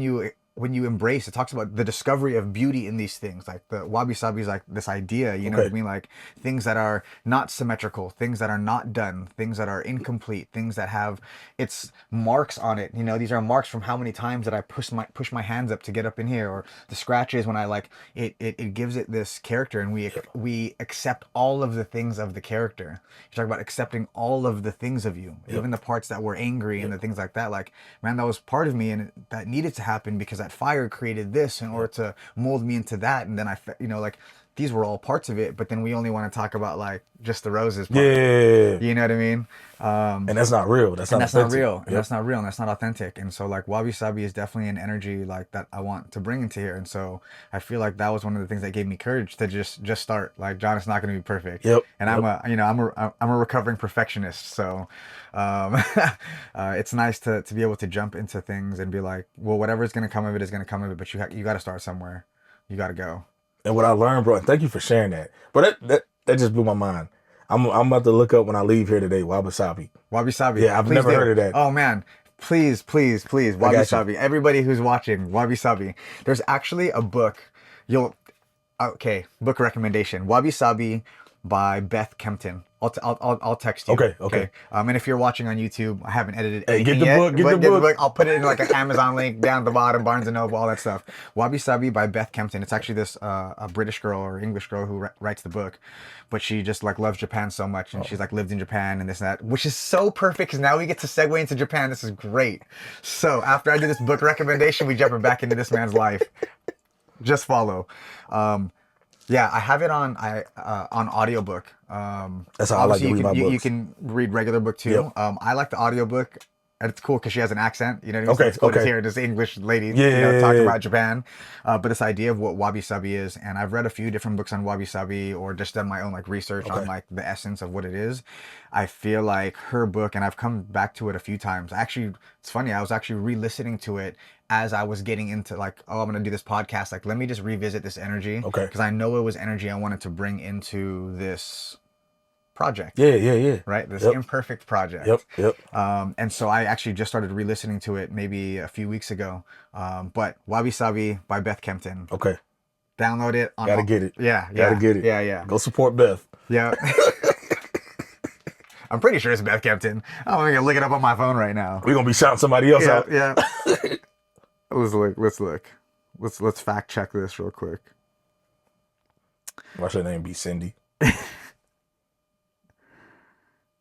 you embrace, it talks about the discovery of beauty in these things. Like the wabi-sabi is like this idea, you know what I mean? Like things that are not symmetrical, things that are not done, things that are incomplete, things that have its marks on it. These are marks from how many times that I push my hands up to get up in here, or the scratches when I like it gives it this character, and we accept all of the things of the character. You talk about accepting all of the things of you, even the parts that were angry and the things like that. Like, man, that was part of me, and that needed to happen because that fire created this in order to mold me into that. And then like these were all parts of it, but then we only want to talk about like just the roses part. Yeah. You know what I mean? And that's not real. That's not real. And that's not real. And that's not authentic. And so like wabi-sabi is definitely an energy like that I want to bring into here. And so I feel like that was one of the things that gave me courage to just start. Like, John, it's not going to be perfect. Yep. And I'm a recovering perfectionist. So it's nice to be able to jump into things and be like, well, whatever's going to come of it is going to come of it. But you got to start somewhere. You got to go. And what I learned, bro, and thank you for sharing that. But that just blew my mind. I'm about to look up when I leave here today, wabi-sabi. Wabi-sabi. Yeah, I've never heard of that. Oh, man. Please, wabi-sabi. Everybody who's watching, wabi-sabi. There's actually a book. Book recommendation. Wabi-sabi by Beth Kempton. I'll text you. Okay. And if you're watching on YouTube, I haven't edited Hey, anything get the yet, book. Get but the book. I'll put it in like an Amazon link down at the bottom, Barnes & Noble, all that stuff. Wabi Sabi by Beth Kempton. It's actually this a British girl or English girl who writes the book, but she just like loves Japan so much, and she's like lived in Japan and this and that, which is so perfect because now we get to segue into Japan. This is great. So after I do this book recommendation, we jump back into this man's life. Just follow. Yeah, I have it on audiobook. That's how I like to read my books. You can read regular book too. Yep. I like the audiobook. And it's cool because she has an accent. You know what I mean? Okay, So it's cool to okay. hear this English lady Yeah. talking about Japan. But this idea of what wabi-sabi is. And I've read a few different books on wabi-sabi or just done my own like research on like the essence of what it is. I feel like her book, and I've come back to it a few times. Actually, it's funny. I was actually re-listening to it as I was getting into like, oh, I'm going to do this podcast. Like, let me just revisit this energy. Okay. Because I know it was energy I wanted to bring into this project. Yeah. Right? This Yep. imperfect project. Yep. And so I actually just started re-listening to it maybe a few weeks ago. But Wabi Sabi by Beth Kempton. Okay. Download it. Gotta get it. Yeah. Gotta get it. Yeah. Go support Beth. Yeah. I'm pretty sure it's Beth Kempton. I'm gonna look it up on my phone right now. We're gonna be shouting somebody else out. Yeah. Let's look. Let's fact check this real quick. Why should her name be Cindy?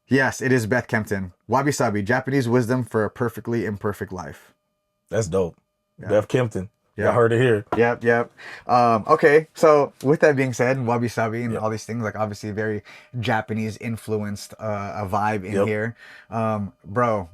Yes, it is Beth Kempton. Wabi Sabi, Japanese wisdom for a perfectly imperfect life. That's dope. Yeah. Beth Kempton. Yeah. I heard it here. Yep. Okay, so with that being said, Wabi Sabi and all these things, like obviously very Japanese influenced a vibe in here. Bro,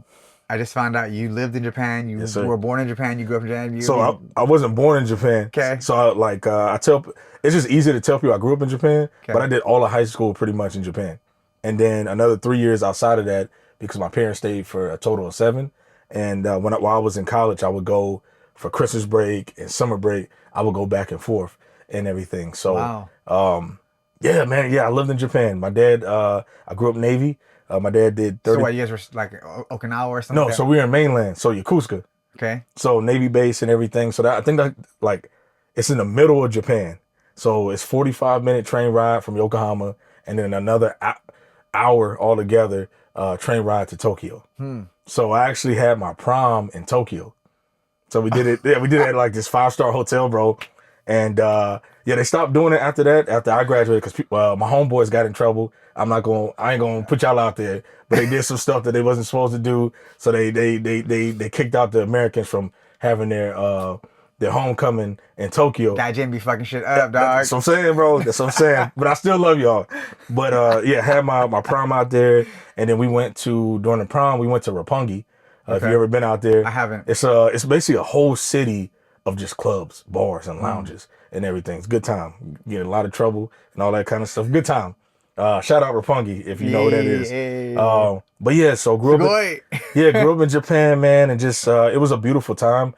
I just found out you lived in Japan. You Yes, sir. were born in Japan. You grew up in Japan. So I wasn't born in Japan. Okay. So I tell it's just easy to tell people I grew up in Japan, Okay. but I did all of high school pretty much in Japan, and then another 3 years outside of that because my parents stayed for a total of 7. And while I was in college, I would go for Christmas break and summer break. I would go back and forth and everything. So Wow. yeah, man, yeah, I lived in Japan. My dad, I grew up Navy. My dad did 30. So what, you guys were like Okinawa or something? No, like so that? we were in mainland, so Yokosuka. Okay. So Navy base and everything. So that I think that like it's in the middle of Japan. So it's 45-minute train ride from Yokohama, and then another hour altogether train ride to Tokyo. So I actually had my prom in Tokyo. So we did it. Yeah, we did it at like this 5-star hotel, bro. And yeah, they stopped doing it after that. After I graduated, because my homeboys got in trouble. I ain't gonna put y'all out there, but they did some stuff that they wasn't supposed to do. So they kicked out the Americans from having their homecoming in Tokyo. That Jim be fucking shit up, dog. That's what I'm saying, bro. That's what I'm saying. But I still love y'all. But yeah, had my prom out there, and then during the prom we went to Roppongi. If you ever been out there, I haven't. It's basically a whole city of just clubs, bars, and lounges and everything. It's a good time. You get in a lot of trouble and all that kind of stuff. Good time. Shout out Roppongi if you know what that is. But yeah, so grew up in Japan, man, and just it was a beautiful time.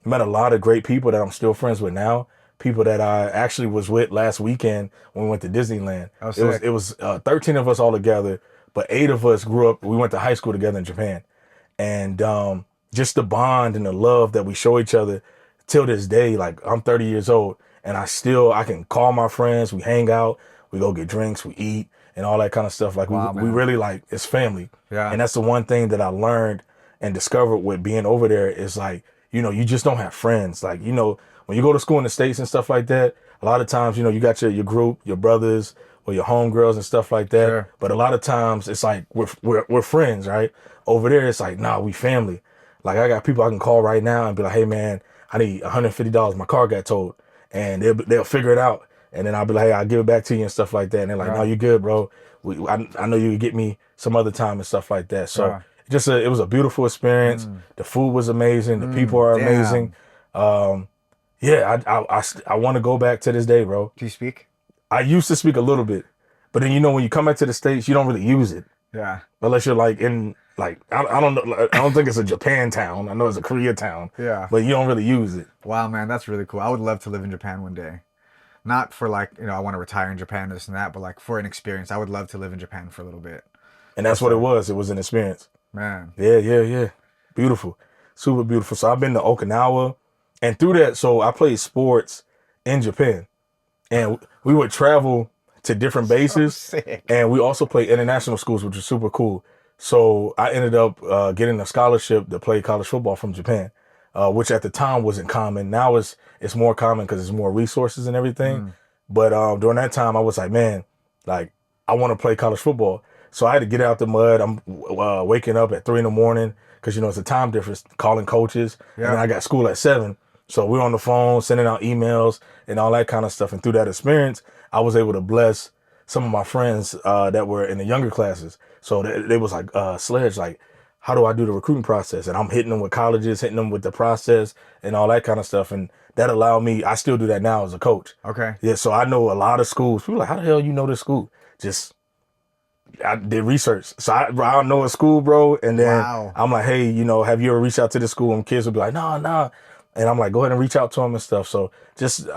Met a lot of great people that I'm still friends with now. People that I actually was with last weekend when we went to Disneyland. Oh, sick. It was 13 of us all together, but 8 of us grew up. We went to high school together in Japan, and just the bond and the love that we show each other till this day. Like I'm 30 years old, and I can call my friends. We hang out, we go get drinks, we eat, and all that kind of stuff. Like Wow, we really like it's family. Yeah. And that's the one thing that I learned and discovered with being over there is like, you just don't have friends. Like, when you go to school in the States and stuff like that, a lot of times, you got your group, your brothers or your homegirls and stuff like that. Sure. But a lot of times it's like we're friends, right? Over there, it's like, nah, we family. Like I got people I can call right now and be like, hey man, I need $150. My car got towed, and they'll figure it out. And then I'll be like, hey, I'll give it back to you and stuff like that. And they're like, no, you good, bro. I know you can get me some other time and stuff like that. So it was a beautiful experience. The food was amazing. The people are amazing. Yeah, I want to go back to this day, bro. Do you speak? I used to speak a little bit, but then when you come back to the States, you don't really use it. Yeah. Unless you're like in I don't know. I don't think it's a Japan town. I know it's a Korea town. Yeah. But you don't really use it. Wow, man, that's really cool. I would love to live in Japan one day. Not for like, I want to retire in Japan, this and that, but like for an experience. I would love to live in Japan for a little bit. And that's what it was. It was an experience. Man. Yeah. Beautiful. Super beautiful. So I've been to Okinawa, and through that, so I played sports in Japan, and we would travel to different bases, sick. And we also played international schools, which was super cool. So I ended up getting a scholarship to play college football from Japan, which at the time wasn't common. Now it's more common because there's more resources and everything. But during that time, I was like, man, like I want to play college football. So I had to get out the mud. I'm waking up at 3 a.m. because it's a time difference, calling coaches, and then I got school at 7. So we're on the phone, sending out emails and all that kind of stuff. And through that experience, I was able to bless some of my friends that were in the younger classes. So they was like, Sledge, like, how do I do the recruiting process? And I'm hitting them with colleges, hitting them with the process and all that kind of stuff. And that allowed me, I still do that now as a coach. Okay. Yeah, so I know a lot of schools. People are like, how the hell you know this school? I did research. So I know a school, bro. And then I'm like, hey, have you ever reached out to this school? And kids will be like, nah. And I'm like, go ahead and reach out to them and stuff. So just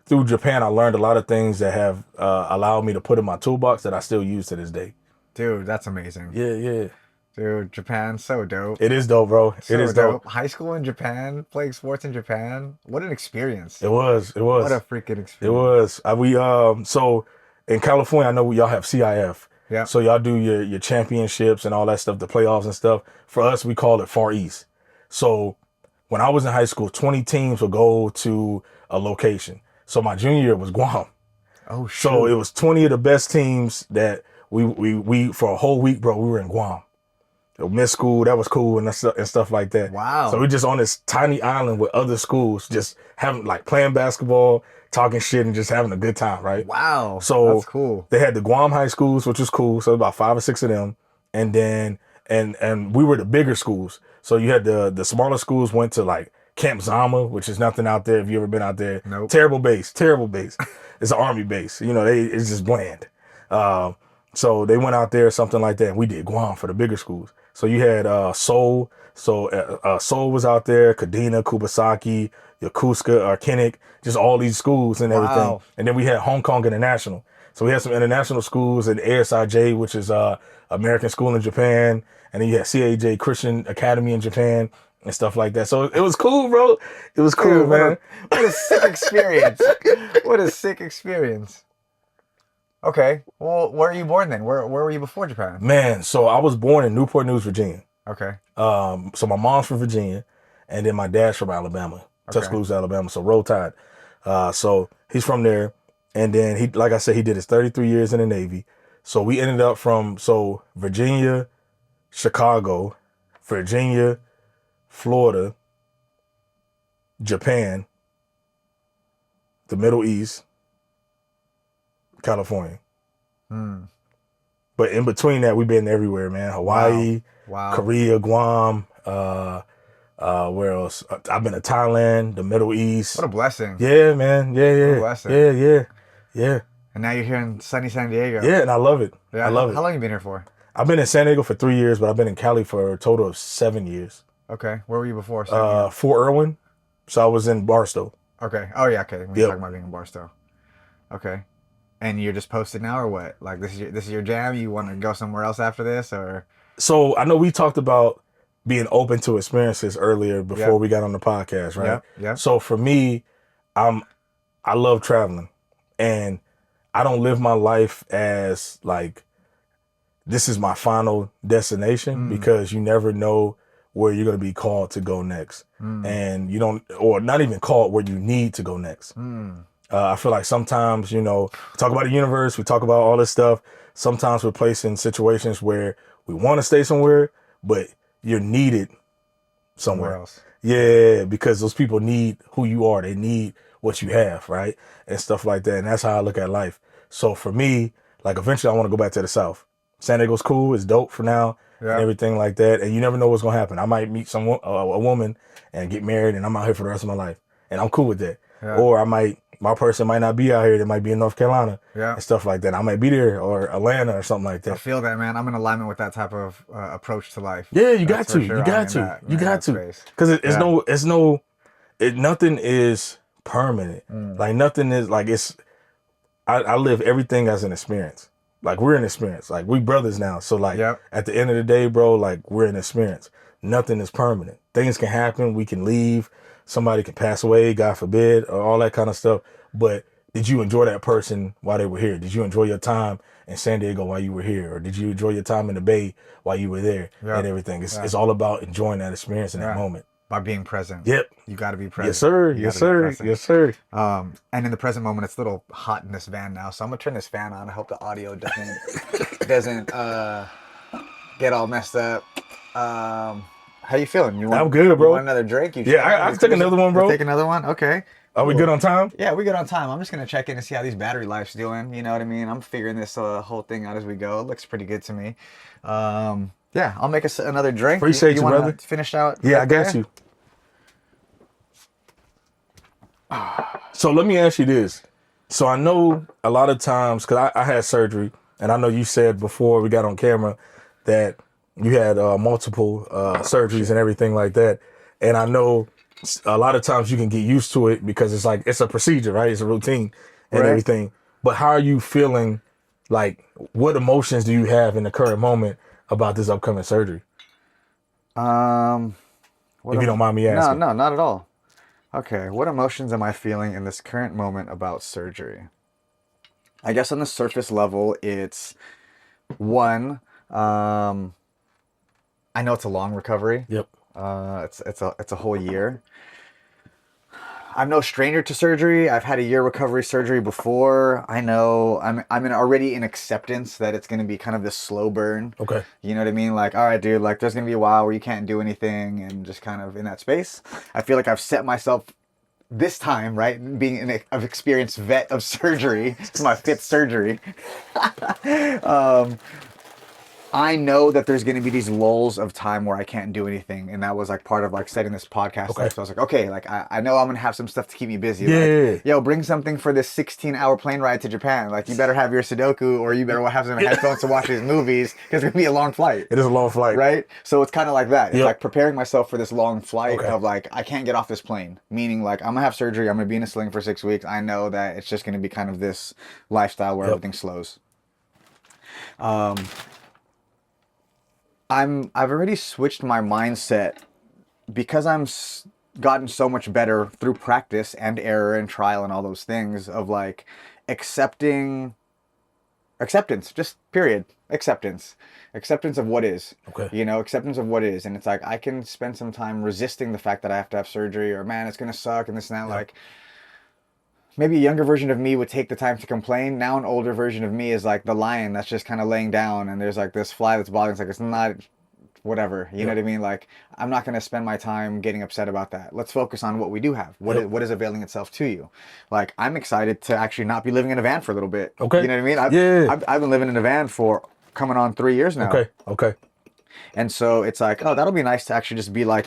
through Japan, I learned a lot of things that have allowed me to put in my toolbox that I still use to this day. Dude, that's amazing. Yeah. Dude, Japan, so dope. It is dope, bro. So it is dope. High school in Japan, playing sports in Japan. What an experience. It was. What a freaking experience. It was. So in California, I know y'all have CIF. Yeah. So y'all do your championships and all that stuff, the playoffs and stuff. For us, we call it Far East. So when I was in high school, 20 teams would go to a location. So my junior year was Guam. Oh, shit. So it was 20 of the best teams that we for a whole week, bro, we were in Guam. Missed school, that was cool and stuff like that. Wow. So we just on this tiny island with other schools, just having like playing basketball, talking shit, and just having a good time, right? Wow. So that's cool. They had the Guam high schools, which was cool. So about 5 or 6 of them, and then and we were the bigger schools. So you had the smaller schools went to like Camp Zama, which is nothing out there. If you ever been out there, Nope. Terrible base, terrible base. It's an army base. You know, it's just bland. So they went out there, something like that. And we did Guam for the bigger schools. So you had Seoul. So Seoul was out there, Kadena, Kubasaki, Yokosuka, Kinnick, just all these schools and everything. Wow. And then we had Hong Kong International. So we had some international schools and ASIJ, which is American School in Japan. And then you had CAJ, Christian Academy in Japan and stuff like that. So it was cool, bro. It was cool, Dude, man. What a sick experience. What a sick experience. Okay. Well, where are you born then? Where were you before Japan? Man, so I was born in Newport News, Virginia. Okay. So my mom's from Virginia, and then my dad's from Alabama, Tuscaloosa, Alabama. So Roll Tide. So he's from there, and then he, like I said, he did his 33 years in the Navy. So we ended up from Virginia, Chicago, Virginia, Florida, Japan, the Middle East, California. But in between that, we've been everywhere, man. Hawaii, Wow. Korea, Guam, where else? I've been to Thailand, the Middle East. What a blessing. Yeah, man. Yeah. What a blessing. Yeah. And now you're here in sunny San Diego. Yeah, and I love it. Yeah. I love it. How long have you been here for? I've been in San Diego for 3 years, but I've been in Cali for a total of 7 years. Okay. Where were you before? Fort Irwin. So I was in Barstow. Okay. Oh yeah. Okay. When Yep. you're talking about being in Barstow. Okay. And you're just posted now, or what? Like this is your jam? You want to go somewhere else after this, or? So I know we talked about being open to experiences earlier before we got on the podcast, right? Yeah. So for me, I love traveling, and I don't live my life as like this is my final destination because you never know where you're going to be called to go next, and you don't, or not even called where you need to go next. I feel like sometimes, we talk about the universe, we talk about all this stuff. Sometimes we're placed in situations where we want to stay somewhere, but you're needed somewhere else. Yeah, because those people need who you are. They need what you have, right? And stuff like that. And that's how I look at life. So for me, like eventually I want to go back to the South. San Diego's cool. It's dope for now and everything like that. And you never know what's going to happen. I might meet a woman and get married and I'm out here for the rest of my life. And I'm cool with that. Yeah. Or my person might not be out here. They might be in North Carolina Yeah. and stuff like that. I might be there or Atlanta or something like I that. feel that, man. I'm in alignment with that type of approach to life. Yeah, you got That's to. for sure. You I'm got in to. that- You in got that to. space. Because nothing is permanent. Like nothing is like I live everything as an experience. Like we're an experience. Like we brothers now. So like at the end of the day, bro, like we're an experience. Nothing is permanent. Things can happen. We can leave. Somebody can pass away, God forbid, or all that kind of stuff. But did you enjoy that person while they were here? Did you enjoy your time in San Diego while you were here? Or did you enjoy your time in the Bay while you were there and everything? It's all about enjoying that experience in that moment. By being present. Yep. You got to be present. Yes, sir. You Yes, gotta be sir. present. Yes, sir. And in the present moment, it's a little hot in this van now, so I'm gonna turn this fan on. I hope the audio doesn't get all messed up. How you feeling? I'm good, bro. You want another drink? You Yeah, I can take another one, bro. Take another one. Okay. Are we good on time? Yeah, we good on time. I'm just gonna check in and see how these battery life's doing. You know what I mean? I'm figuring this whole thing out as we go. It looks pretty good to me. Yeah, I'll make us another drink. Appreciate you, wanna brother. Finish out. Yeah, right I got there? you. So let me ask you this. So I know a lot of times, because I had surgery, and I know you said before we got on camera that you had multiple surgeries and everything like that. And I know a lot of times you can get used to it because it's a procedure, right? It's a routine and everything. But how are you feeling? Like, what emotions do you have in the current moment about this upcoming surgery? If you don't mind me asking. No, not at all. Okay, what emotions am I feeling in this current moment about surgery? I guess on the surface level, it's one, I know it's a long recovery. Yep. It's a whole year. I'm no stranger to surgery. I've had a year recovery surgery before. I know I'm already in acceptance that it's going to be kind of this slow burn. Okay. You know what I mean? Like, all right, dude, like there's going to be a while where you can't do anything and just kind of in that space. I feel like I've set myself this time, right? Being an experienced vet of surgery. It's my 5th surgery. I know that there's going to be these lulls of time where I can't do anything. And that was like part of like setting this podcast Okay. up. So I was like, okay, like I know I'm going to have some stuff to keep me busy. Yeah. Like, yo, bring something for this 16-hour plane ride to Japan. Like you better have your Sudoku or you better have some headphones to watch these movies because it's going to be a long flight. It is a long flight. Right? So it's kind of like that. It's Yep. like preparing myself for this long flight Okay. of like, I can't get off this plane. Meaning like, I'm going to have surgery. I'm going to be in a sling for 6 weeks. I know that it's just going to be kind of this lifestyle where Yep. everything slows. I've already switched my mindset because gotten so much better through practice and error and trial and all those things of like acceptance, just period. Acceptance of what is. Okay. You know, acceptance of what is. And it's like, I can spend some time resisting the fact that I have to have surgery or man, it's going to suck and this and that. Yeah. Like maybe a younger version of me would take the time to complain. Now an older version of me is like the lion that's just kind of laying down and there's like this fly that's bothering. It's like, it's not whatever. You know what I mean? Like, I'm not going to spend my time getting upset about that. Let's focus on what we do have. What is availing itself to you? Like, I'm excited to actually not be living in a van for a little bit. Okay. You know what I mean? I've been living in a van for coming on 3 years now. Okay. And so it's like, oh, that'll be nice to actually just be like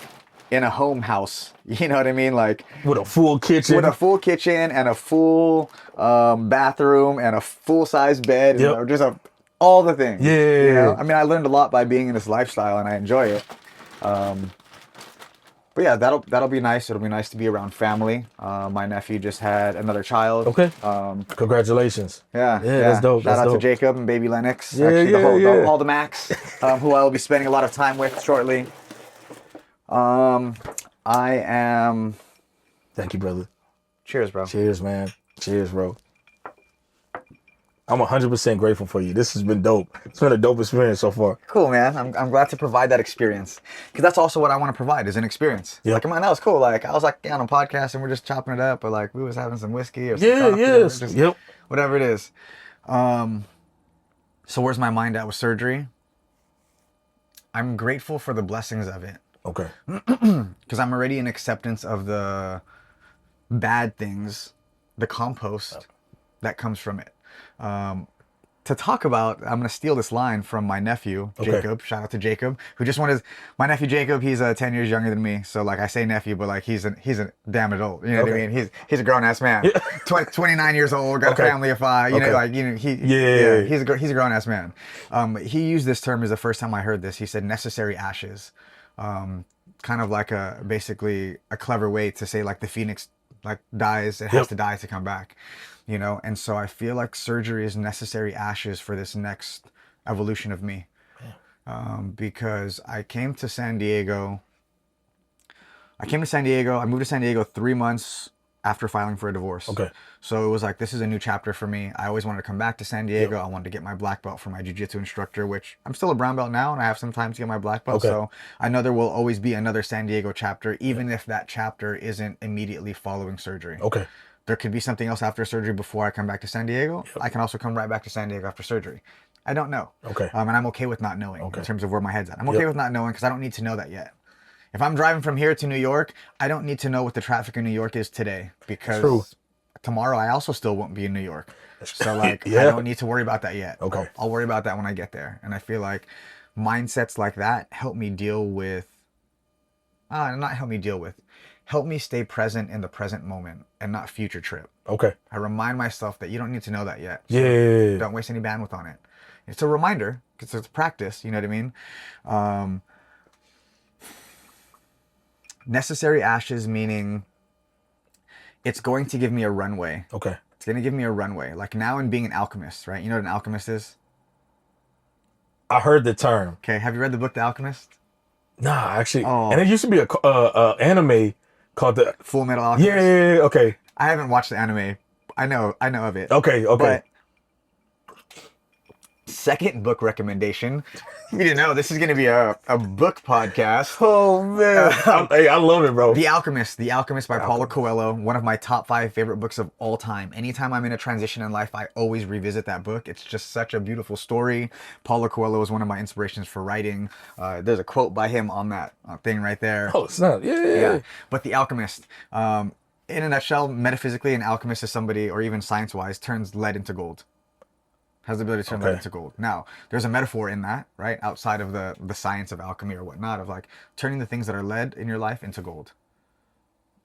in a home house. You know what I mean? Like With a full kitchen. with a full kitchen and a full bathroom and a full-size bed. Yep. And just all the things. Yeah. You know? I mean, I learned a lot by being in this lifestyle and I enjoy it. But yeah, that'll be nice. It'll be nice to be around family. My nephew just had another child. Okay. Congratulations. Yeah, that's dope. Shout That's out to dope. Jacob and baby Lennox. Yeah, All the Max, who I will be spending a lot of time with shortly. I am. Thank you, brother. Cheers, bro. Cheers, man. Cheers, bro. I'm 100% grateful for you. This has been dope. It's been a dope experience so far. Cool, man. I'm glad to provide that experience because that's also what I want to provide is an experience. Yep. Like, man, that was cool. Like, I was like on a podcast and we're just chopping it up, or like we was having some whiskey or some coffee, Yes. or just Yep. whatever it is. So where's my mind at with surgery? I'm grateful for the blessings of it Okay. because I'm already in acceptance of the bad things, the compost that comes from it. To talk about, I'm going to steal this line from my nephew, Okay. Jacob. Shout out to Jacob, who just wanted, my nephew Jacob, he's 10 years younger than me. So like I say nephew, but like he's a damn adult. You know what I Okay. mean? He's a grown ass man. 29 years old, got Okay. a family of 5. You know, Okay. like, you know, he's a grown ass man. He used this term as the first time I heard this. He said necessary ashes. Kind of like basically a clever way to say like the phoenix like dies, it has Yep. to die to come back. You know, and so I feel like surgery is necessary ashes for this next evolution of me. Because I came to San Diego. I moved to San Diego 3 months after filing for a divorce. Okay. So it was like, this is a new chapter for me. I always wanted to come back to San Diego. I wanted to get my black belt for my jiu-jitsu instructor, which I'm still a brown belt now and I have some time to get my black belt. Okay. So I know there will always be another San Diego chapter, even if that chapter isn't immediately following surgery. Okay. There could be something else after surgery before I come back to San Diego. I can also come right back to San Diego after surgery. I don't know. Okay. And I'm okay with not knowing Okay. in terms of where my head's at. I'm okay Yep. with not knowing because I don't need to know that yet. If I'm driving from here to New York, I don't need to know what the traffic in New York is today because True. tomorrow I also still won't be in New York. So like, I Yeah. don't need to worry about that yet. Okay. I'll worry about that when I get there. And I feel like mindsets like that help me deal with, help me stay present in the present moment and not future trip. Okay. I remind myself that you don't need to know that yet. So Yeah. don't waste any bandwidth on it. It's a reminder because it's a practice. You know what I mean? Necessary ashes meaning it's going to give me a runway. Okay. It's going to give me a runway. Like now in being an alchemist, right? You know what an alchemist is? I heard the term. Okay. Have you read the book The Alchemist? Nah, actually. Oh. And it used to be a anime called the. Full Metal Alchemist. Yeah. Okay. I haven't watched the anime. I know of it. Okay. But second book recommendation. You didn't know this is going to be a book podcast. Oh man. Hey, I love it, bro. The Alchemist by Paulo Coelho, one of my top 5 favorite books of all time. Anytime I'm in a transition in life, I always revisit that book. It's just such a beautiful story. Paulo Coelho is one of my inspirations for writing. There's a quote by him on that thing right there. Oh, it's not. Yeah. But The Alchemist, in a nutshell, metaphysically, an alchemist is somebody, or even science-wise, turns lead into gold. Has the ability to turn lead Okay. into gold. Now, there's a metaphor in that, right? Outside of the science of alchemy or whatnot, of like turning the things that are lead in your life into gold.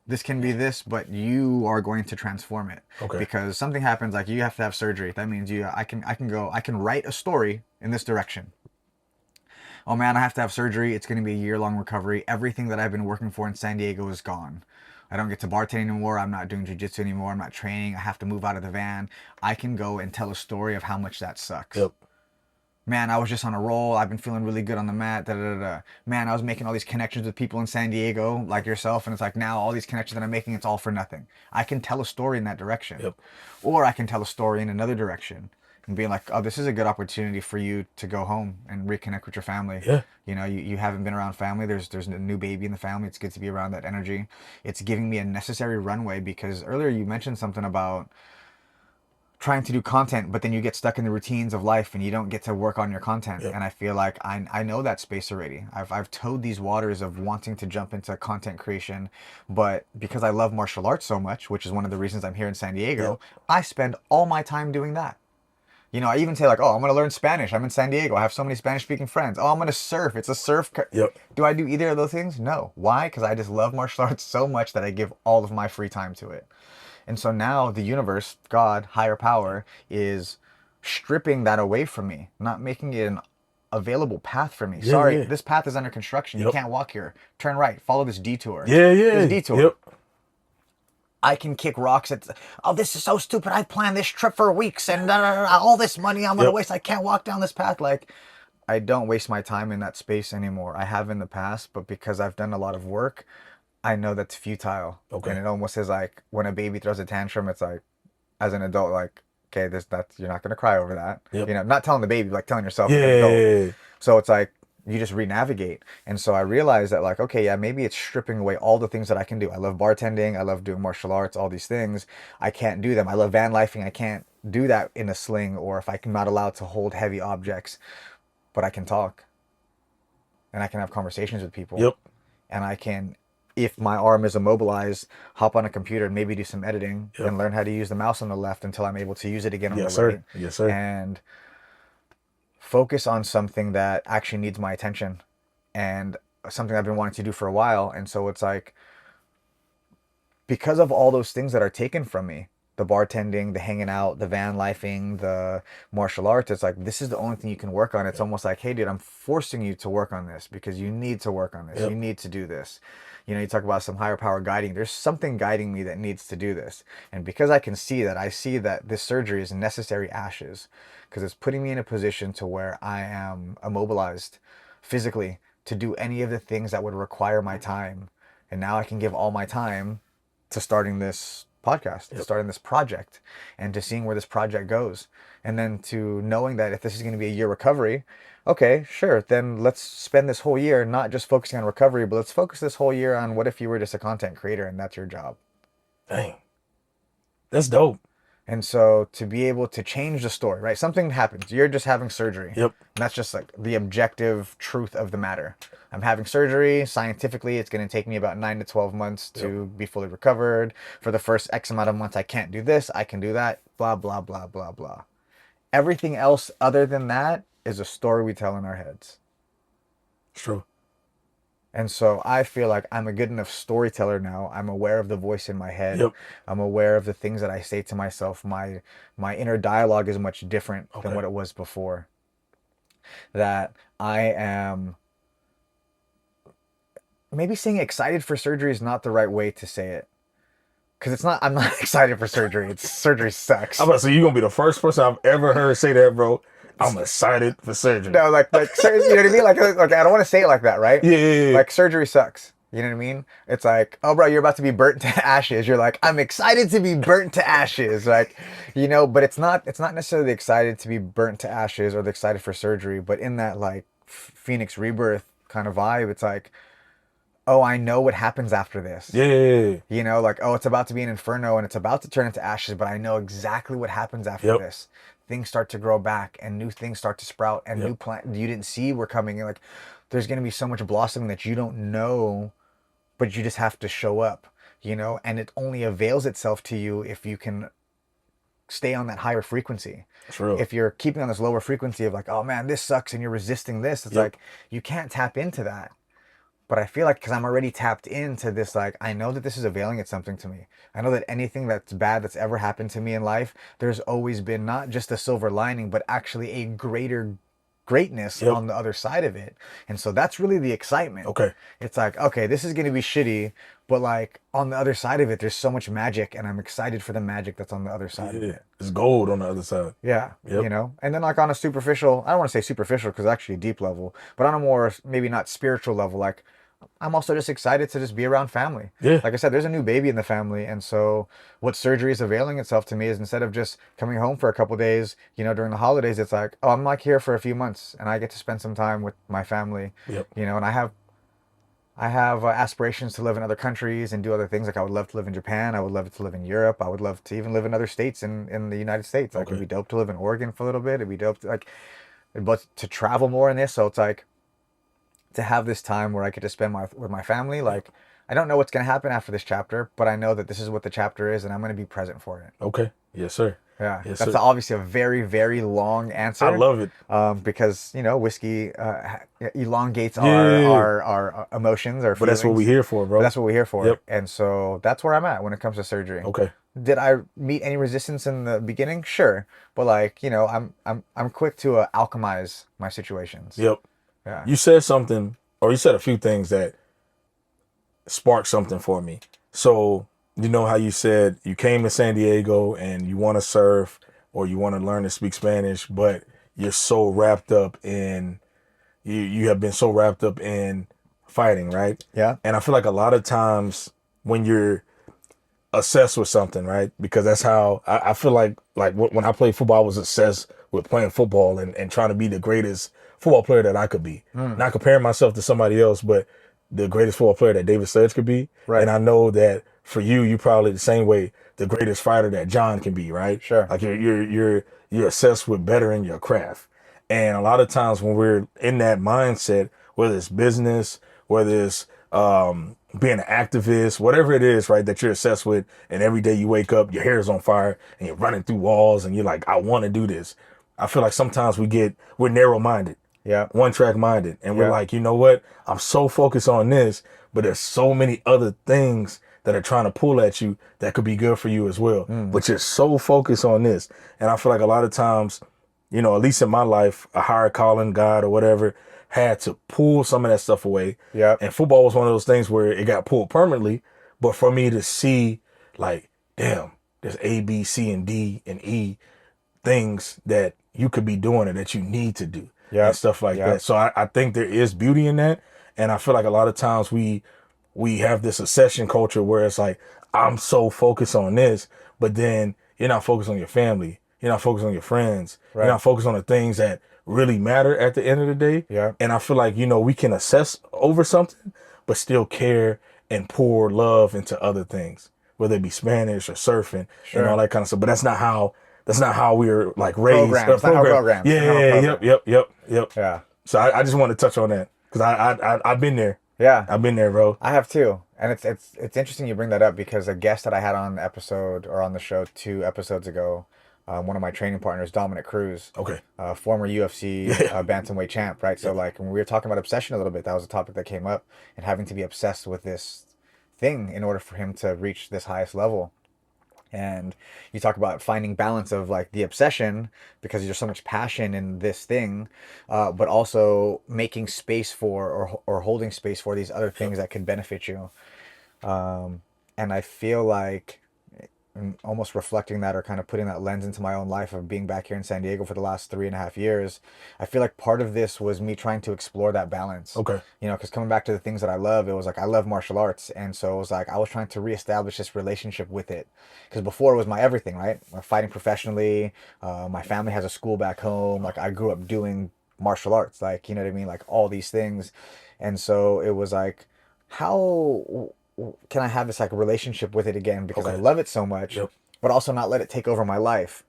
This can be this, but you are going to transform it. Okay. Because something happens, like you have to have surgery. That means I can write a story in this direction. Oh man, I have to have surgery. It's going to be a year-long recovery. Everything that I've been working for in San Diego is gone. I don't get to bartend anymore. I'm not doing jiu-jitsu anymore. I'm not training. I have to move out of the van. I can go and tell a story of how much that sucks. Yep. Man, I was just on a roll. I've been feeling really good on the mat. Da, da, da, da. Man, I was making all these connections with people in San Diego, like yourself, and it's like now all these connections that I'm making, it's all for nothing. I can tell a story in that direction. Yep. Or I can tell a story in another direction and be like, oh, this is a good opportunity for you to go home and reconnect with your family. Yeah. You know, you haven't been around family. There's a new baby in the family. It's good to be around that energy. It's giving me a necessary runway because earlier you mentioned something about trying to do content, but then you get stuck in the routines of life and you don't get to work on your content. Yep. And I feel like I know that space already. I've towed these waters of wanting to jump into content creation, but because I love martial arts so much, which is one of the reasons I'm here in San Diego, Yep. I spend all my time doing that. You know, I even say like, oh, I'm going to learn Spanish. I'm in San Diego. I have so many Spanish speaking friends. Oh, I'm going to surf. It's a surf. Yep. Do I do either of those things? No. Why? Because I just love martial arts so much that I give all of my free time to it. And so now the universe, God, higher power, is stripping that away from me, not making it an available path for me. Yeah, Sorry, yeah. this path is under construction. You Yep. can't walk here. Turn right. Follow this detour. Yeah, yeah. This detour. Yep. I can kick rocks at, oh, this is so stupid. I planned this trip for weeks and all this money I'm going to Yep. waste. I can't walk down this path. Like, I don't waste my time in that space anymore. I have in the past, but because I've done a lot of work, I know that's futile. Okay. And it almost is like when a baby throws a tantrum, it's like, as an adult, like, okay, you're not going to cry over that. Yep. You know, not telling the baby, like telling yourself. As an adult. Yeah. So it's like, you just re-navigate. And so I realized that like, okay, yeah, maybe it's stripping away all the things that I can do. I love bartending. I love doing martial arts, all these things. I can't do them. I love van lifing. I can't do that in a sling or if I'm not allowed to hold heavy objects, but I can talk and I can have conversations with people. Yep. And I can, if my arm is immobilized, hop on a computer and maybe do some editing Yep. and learn how to use the mouse on the left until I'm able to use it again on Yes, the right. sir. Yes, sir. And focus on something that actually needs my attention and something I've been wanting to do for a while. And so it's like, because of all those things that are taken from me, the bartending, the hanging out, the van lifing, the martial arts, it's like, this is the only thing you can work on. It's almost like, hey, dude, I'm forcing you to work on this because you need to work on this. Yep. You need to do this. You know, you talk about some higher power guiding. There's something guiding me that needs to do this. And because I can see that, I see that this surgery is necessary ashes because it's putting me in a position to where I am immobilized physically to do any of the things that would require my time. And now I can give all my time to starting this podcast, to starting this project, and to seeing where this project goes. And then to knowing that if this is going to be a year recovery, okay, sure, then let's spend this whole year not just focusing on recovery, but let's focus this whole year on what if you were just a content creator and that's your job. Dang. That's dope. And so to be able to change the story, right? Something happens. You're just having surgery. Yep. And that's just like the objective truth of the matter. I'm having surgery. Scientifically, it's going to take me about 9 to 12 months to be fully recovered. For the first X amount of months, I can't do this. I can do that. Blah, blah, blah, blah, blah. Everything else other than that is a story we tell in our heads. It's true. And so I feel like I'm a good enough storyteller now. I'm aware of the voice in my head. Yep. I'm aware of the things that I say to myself. My inner dialogue is much different than Okay. what it was before. That I am, maybe saying excited for surgery is not the right way to say it. Because it's not, I'm not excited for surgery. Surgery sucks. I'm about to say, you're going to be the first person I've ever heard say that, bro. I'm excited for surgery. No, like you know what I mean? Like I don't want to say it like that, right? Yeah. Like surgery sucks. You know what I mean? It's like, oh, bro, you're about to be burnt to ashes. You're like, I'm excited to be burnt to ashes. Like, you know, but it's not necessarily excited to be burnt to ashes or the excited for surgery, but in that like Phoenix rebirth kind of vibe, it's like, oh, I know what happens after this. Yeah. You know, like, oh, it's about to be an inferno and it's about to turn into ashes, but I know exactly what happens after this. Things start to grow back and new things start to sprout and new plant you didn't see were coming. And like, there's going to be so much blossoming that you don't know, but you just have to show up, you know, and it only avails itself to you if you can stay on that higher frequency. True. If you're keeping on this lower frequency of like, oh man, this sucks, and you're resisting this, it's like you can't tap into that. But I feel like because I'm already tapped into this, like, I know that this is availing at something to me. I know that anything that's bad that's ever happened to me in life, there's always been not just a silver lining, but actually a greater greatness on the other side of it. And so that's really the excitement. Okay. It's like, okay, this is going to be shitty, but like on the other side of it, there's so much magic, and I'm excited for the magic that's on the other side of it. There's gold on the other side. Yeah. Yep. You know, and then like on a superficial, I don't want to say superficial because actually deep level, but on a more maybe not spiritual level, like I'm also just excited to just be around family. Yeah. Like I said, there's a new baby in the family. And so what surgery is availing itself to me is instead of just coming home for a couple days, you know, during the holidays, it's like, oh, I'm like here for a few months and I get to spend some time with my family, Yep. you know, and I have aspirations to live in other countries and do other things. Like I would love to live in Japan. I would love to live in Europe. I would love to even live in other states in the United States. Like it'd be dope to live in Oregon for a little bit. It'd be dope to but to travel more in this. So it's like, to have this time where I get to spend with my family. Like, I don't know what's going to happen after this chapter, but I know that this is what the chapter is, and I'm going to be present for it. Okay. Yes, sir. Yeah. Yes, That's sir. obviously a very, very long answer. I love it. Because, you know, whiskey elongates our emotions, our feelings. But that's what we're here for, bro. But that's what we're here for. Yep. And so that's where I'm at when it comes to surgery. Okay. Did I meet any resistance in the beginning? Sure. But like, you know, I'm quick to alchemize my situations. Yep. Yeah. You said something, or you said a few things that sparked something for me. So, you know how you said you came to San Diego and you want to surf or you want to learn to speak Spanish, but you're so wrapped up in, you have been so wrapped up in fighting, right? Yeah. And I feel like a lot of times when you're obsessed with something, right? Because that's how I feel like when I played football, I was obsessed with playing football and trying to be the greatest football player that I could be. Not comparing myself to somebody else, but the greatest football player that David Sledge could be. Right. And I know that for you probably the same way the greatest fighter that Jon can be, right? Sure. Like you're obsessed with bettering your craft. And a lot of times when we're in that mindset, whether it's business, whether it's being an activist, whatever it is, right, that you're obsessed with, and every day you wake up, your hair is on fire and you're running through walls and you're like, I want to do this. I feel like sometimes we're narrow-minded. Yeah. One track minded. And we're like, you know what? I'm so focused on this, but there's so many other things that are trying to pull at you that could be good for you as well. But you're so focused on this. And I feel like a lot of times, you know, at least in my life, a higher calling, God or whatever, had to pull some of that stuff away. Yeah. And football was one of those things where it got pulled permanently. But for me to see like, damn, there's A, B, C, and D and E things that you could be doing and that you need to do. And stuff like that. So I think there is beauty in that. And I feel like a lot of times we have this obsession culture where it's like, I'm so focused on this, but then you're not focused on your family. You're not focused on your friends. Right. You're not focused on the things that really matter at the end of the day. Yeah. And I feel like, you know, we can obsess over something, but still care and pour love into other things, whether it be Spanish or surfing and all that kind of stuff. But that's not how we're like raised. Programmed. Yep. Yeah. So I just want to touch on that because I've been there. Yeah. I've been there, bro. I have too. And it's interesting you bring that up because a guest that I had on the show 2 episodes ago, one of my training partners, Dominic Cruz, former UFC bantamweight champ, right? So like when we were talking about obsession a little bit, that was a topic that came up, and having to be obsessed with this thing in order for him to reach this highest level. And you talk about finding balance of like the obsession because there's so much passion in this thing, but also making space for or holding space for these other things that could benefit you. And I feel like almost reflecting that or kind of putting that lens into my own life of being back here in San Diego for the last 3.5 years, I feel like part of this was me trying to explore that balance. Okay. You know, because coming back to the things that I love, it was like I love martial arts. And so it was like I was trying to reestablish this relationship with it. Because before it was my everything, right? Fighting professionally. My family has a school back home. Like I grew up doing martial arts. Like, you know what I mean? Like all these things. And so it was like, how can I have this like relationship with it again because I love it so much, but also not let it take over my life.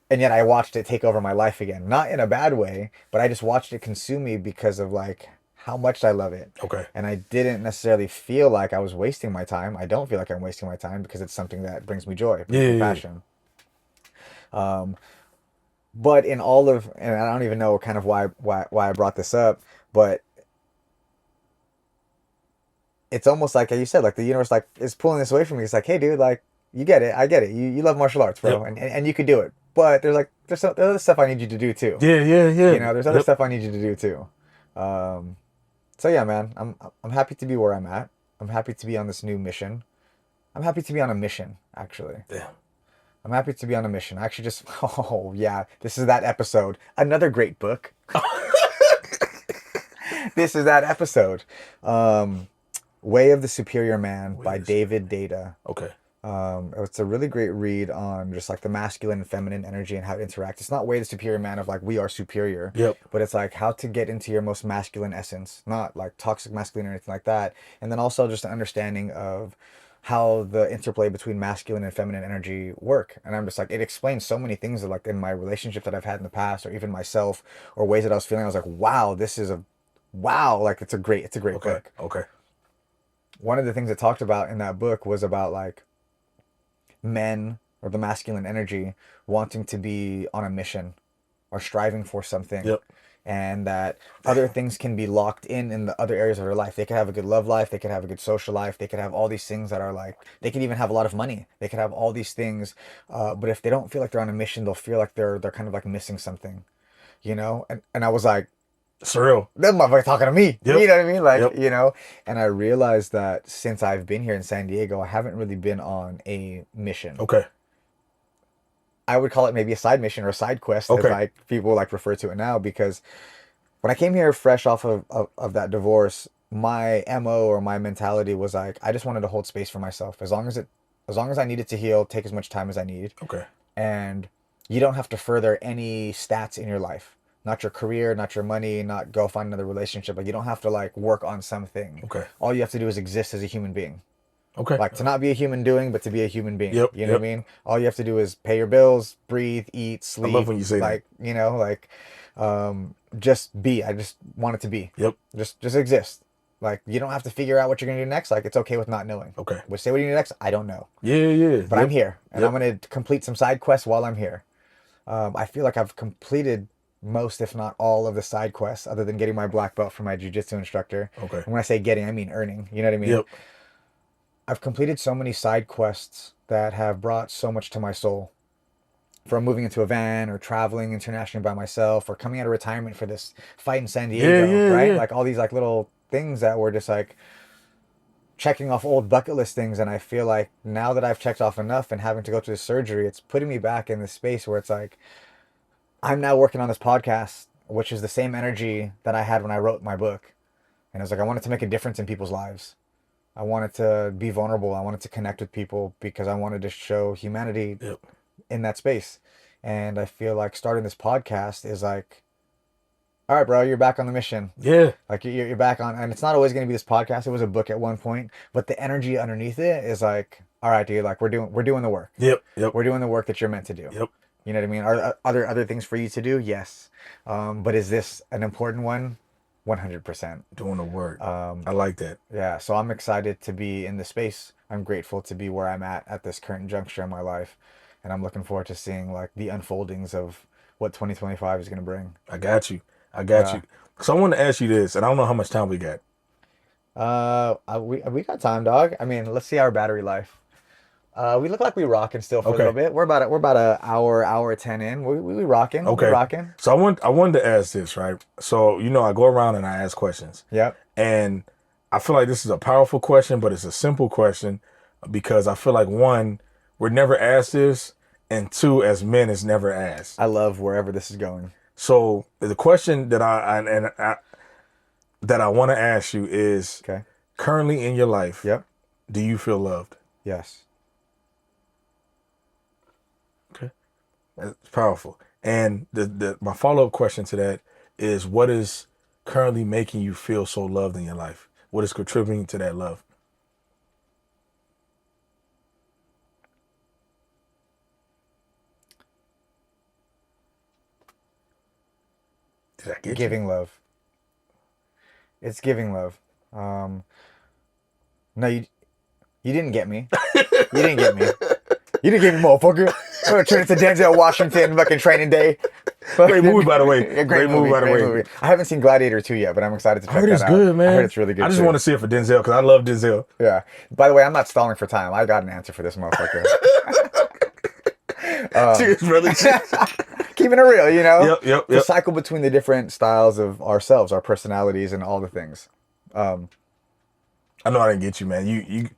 And yet I watched it take over my life again, not in a bad way, but I just watched it consume me because of like how much I love it. Okay. And I didn't necessarily feel like I was wasting my time. I don't feel like I'm wasting my time because it's something that brings me joy, brings me passion. But in all of, and I don't even know kind of why I brought this up, but it's almost like you said, like the universe like is pulling this away from me. It's like, hey, dude, like you get it, I get it. You love martial arts, bro, Yep. and you could do it. But there's other stuff I need you to do too. Yeah. You know, there's other Yep. stuff I need you to do too. Um, so yeah, man, I'm happy to be where I'm at. I'm happy to be on this new mission. I'm happy to be on a mission, actually. Damn. I'm happy to be on a mission. I actually just, oh yeah, this is that episode. Another great book. This is that episode. Way of the Superior Man by David Data. Okay. It's a really great read on just like the masculine and feminine energy and how it interacts. It's not Way of the Superior Man of like we are superior. Yep. But it's like how to get into your most masculine essence, not like toxic masculine or anything like that. And then also just an understanding of how the interplay between masculine and feminine energy work. And I'm just like, it explains so many things that like in my relationship that I've had in the past or even myself or ways that I was feeling. I was like, wow, like it's a great book. Okay. One of the things it talked about in that book was about like men or the masculine energy wanting to be on a mission or striving for something. Yep. And that other things can be locked in the other areas of their life. They could have a good love life. They could have a good social life. They could have all these things that are like, they could even have a lot of money. They could have all these things. But if they don't feel like they're on a mission, they'll feel like they're kind of like missing something, you know? And I was like, Surreal. that motherfucker talking to me. Yep. You know what I mean? Like, Yep. you know, and I realized that since I've been here in San Diego, I haven't really been on a mission. Okay. I would call it maybe a side mission or a side quest, as Okay. like people like refer to it now, because when I came here fresh off of that divorce, my MO or my mentality was like, I just wanted to hold space for myself. As long as I needed to heal, take as much time as I need. Okay. And you don't have to further any stats in your life. Not your career, not your money, not go find another relationship. Like you don't have to like work on something. Okay. All you have to do is exist as a human being. Okay. Like to not be a human doing, but to be a human being. Yep, You know what I yep. mean? All you have to do is pay your bills, breathe, eat, sleep. love when you say that. like, you know, like just be. I just want it to be. Yep. Just exist. Like you don't have to figure out what you're gonna do next. Like it's okay with not knowing. Okay. Which say what you do next, I don't know. Yeah. But I'm here and Yep. I'm gonna complete some side quests while I'm here. I feel like I've completed most, if not all, of the side quests, other than getting my black belt from my jiu-jitsu instructor. Okay. And when I say getting, I mean earning. You know what I mean? Yep. I've completed so many side quests that have brought so much to my soul. From moving into a van or traveling internationally by myself or coming out of retirement for this fight in San Diego, Yeah, right? yeah. Like all these like little things that were just like checking off old bucket list things. And I feel like now that I've checked off enough and having to go through the surgery, it's putting me back in this space where it's like, I'm now working on this podcast, which is the same energy that I had when I wrote my book. And it was like, I wanted to make a difference in people's lives. I wanted to be vulnerable. I wanted to connect with people because I wanted to show humanity Yep. in that space. And I feel like starting this podcast is like, all right, bro, you're back on the mission. Yeah. Like you're back on, and it's not always going to be this podcast. It was a book at one point, but the energy underneath it is like, all right, dude, like we're doing the work. Yep. We're doing the work that you're meant to do. Yep. You know what I mean? Are there other things for you to do? Yes. But is this an important one? 100%. Doing the work. I like that. Yeah. So I'm excited to be in the space. I'm grateful to be where I'm at this current juncture in my life. And I'm looking forward to seeing like the unfoldings of what 2025 is going to bring. I got you. So I want to ask you this, and I don't know how much time we got. We got time, dog. I mean, let's see our battery life. We look like we rocking still for a little bit. We're about an hour 10 in. We rocking. Okay. We rocking. So I wanted to ask this, right? So I go around and I ask questions. Yep. And I feel like this is a powerful question, but it's a simple question because I feel like one, we're never asked this, and two, as men, it's never asked. I love wherever this is going. So the question that I want to ask you is, Okay. currently in your life, Yep. do you feel loved? Yes. Okay, that's powerful. And my follow up question to that is, what is currently making you feel so loved in your life? What is contributing to that love? Did I get Giving love. It's giving love. No, you didn't get me. You didn't get me. You didn't give me motherfucker. I'm gonna turn it to Denzel Washington fucking Training Day. Great movie, by the way. Yeah, great movie, by the great way. movie. I haven't seen Gladiator 2 yet, but I'm excited to check I heard that it's out. good, man. I heard it's really good. I just too. want to see it for Denzel because I love Denzel. Yeah. By the way, I'm not stalling for time. I got an answer for this motherfucker. Cheers, brother. Keeping it real, you know? Yep. The cycle between the different styles of ourselves, our personalities, and all the things. I know I didn't get you, man. You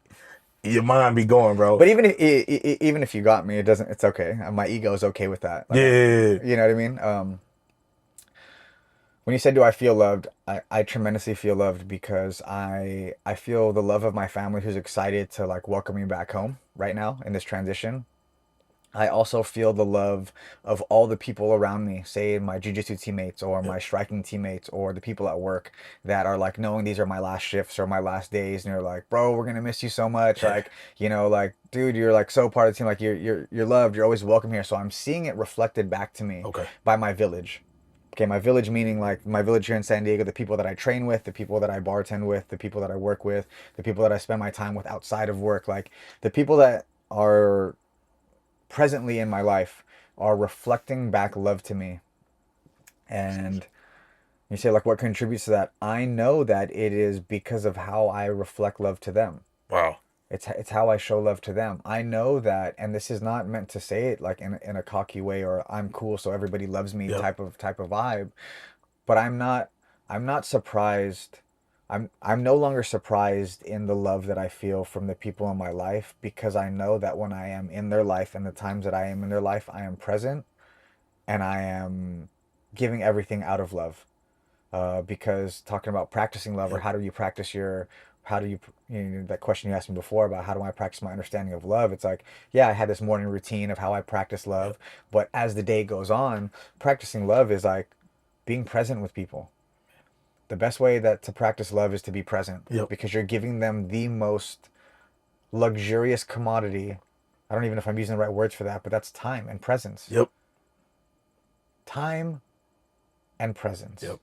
your mind be going, bro. But even if you got me, it's okay. My ego is okay with that. Like, yeah. you know what I mean? When you said, do I feel loved? I tremendously feel loved because I feel the love of my family who's excited to like welcome me back home right now in this transition. I also feel the love of all the people around me, say my jiu-jitsu teammates or my striking teammates or the people at work that are like knowing these are my last shifts or my last days and they're like, bro, we're gonna miss you so much. Like, you know, like, dude, you're like so part of the team, like you're loved, you're always welcome here. So I'm seeing it reflected back to me by my village. Okay, my village meaning like my village here in San Diego, the people that I train with, the people that I bartend with, the people that I work with, the people that I spend my time with outside of work, like the people that are presently in my life are reflecting back love to me. And you say like what contributes to that? I know that it is because of how I reflect love to them. Wow. It's how I show love to them. I know that, and this is not meant to say it like in a cocky way or I'm cool so everybody loves me type of vibe, but I'm not surprised. I'm no longer surprised in the love that I feel from the people in my life because I know that when I am in their life and the times that I am in their life, I am present and I am giving everything out of love. Because talking about practicing love or how do you practice that question you asked me before about how do I practice my understanding of love? It's like, yeah, I had this morning routine of how I practice love, but as the day goes on, practicing love is like being present with people. The best way to practice love is to be present because you're giving them the most luxurious commodity. I don't even know if I'm using the right words for that, but that's time and presence. Yep. Time and presence. Yep.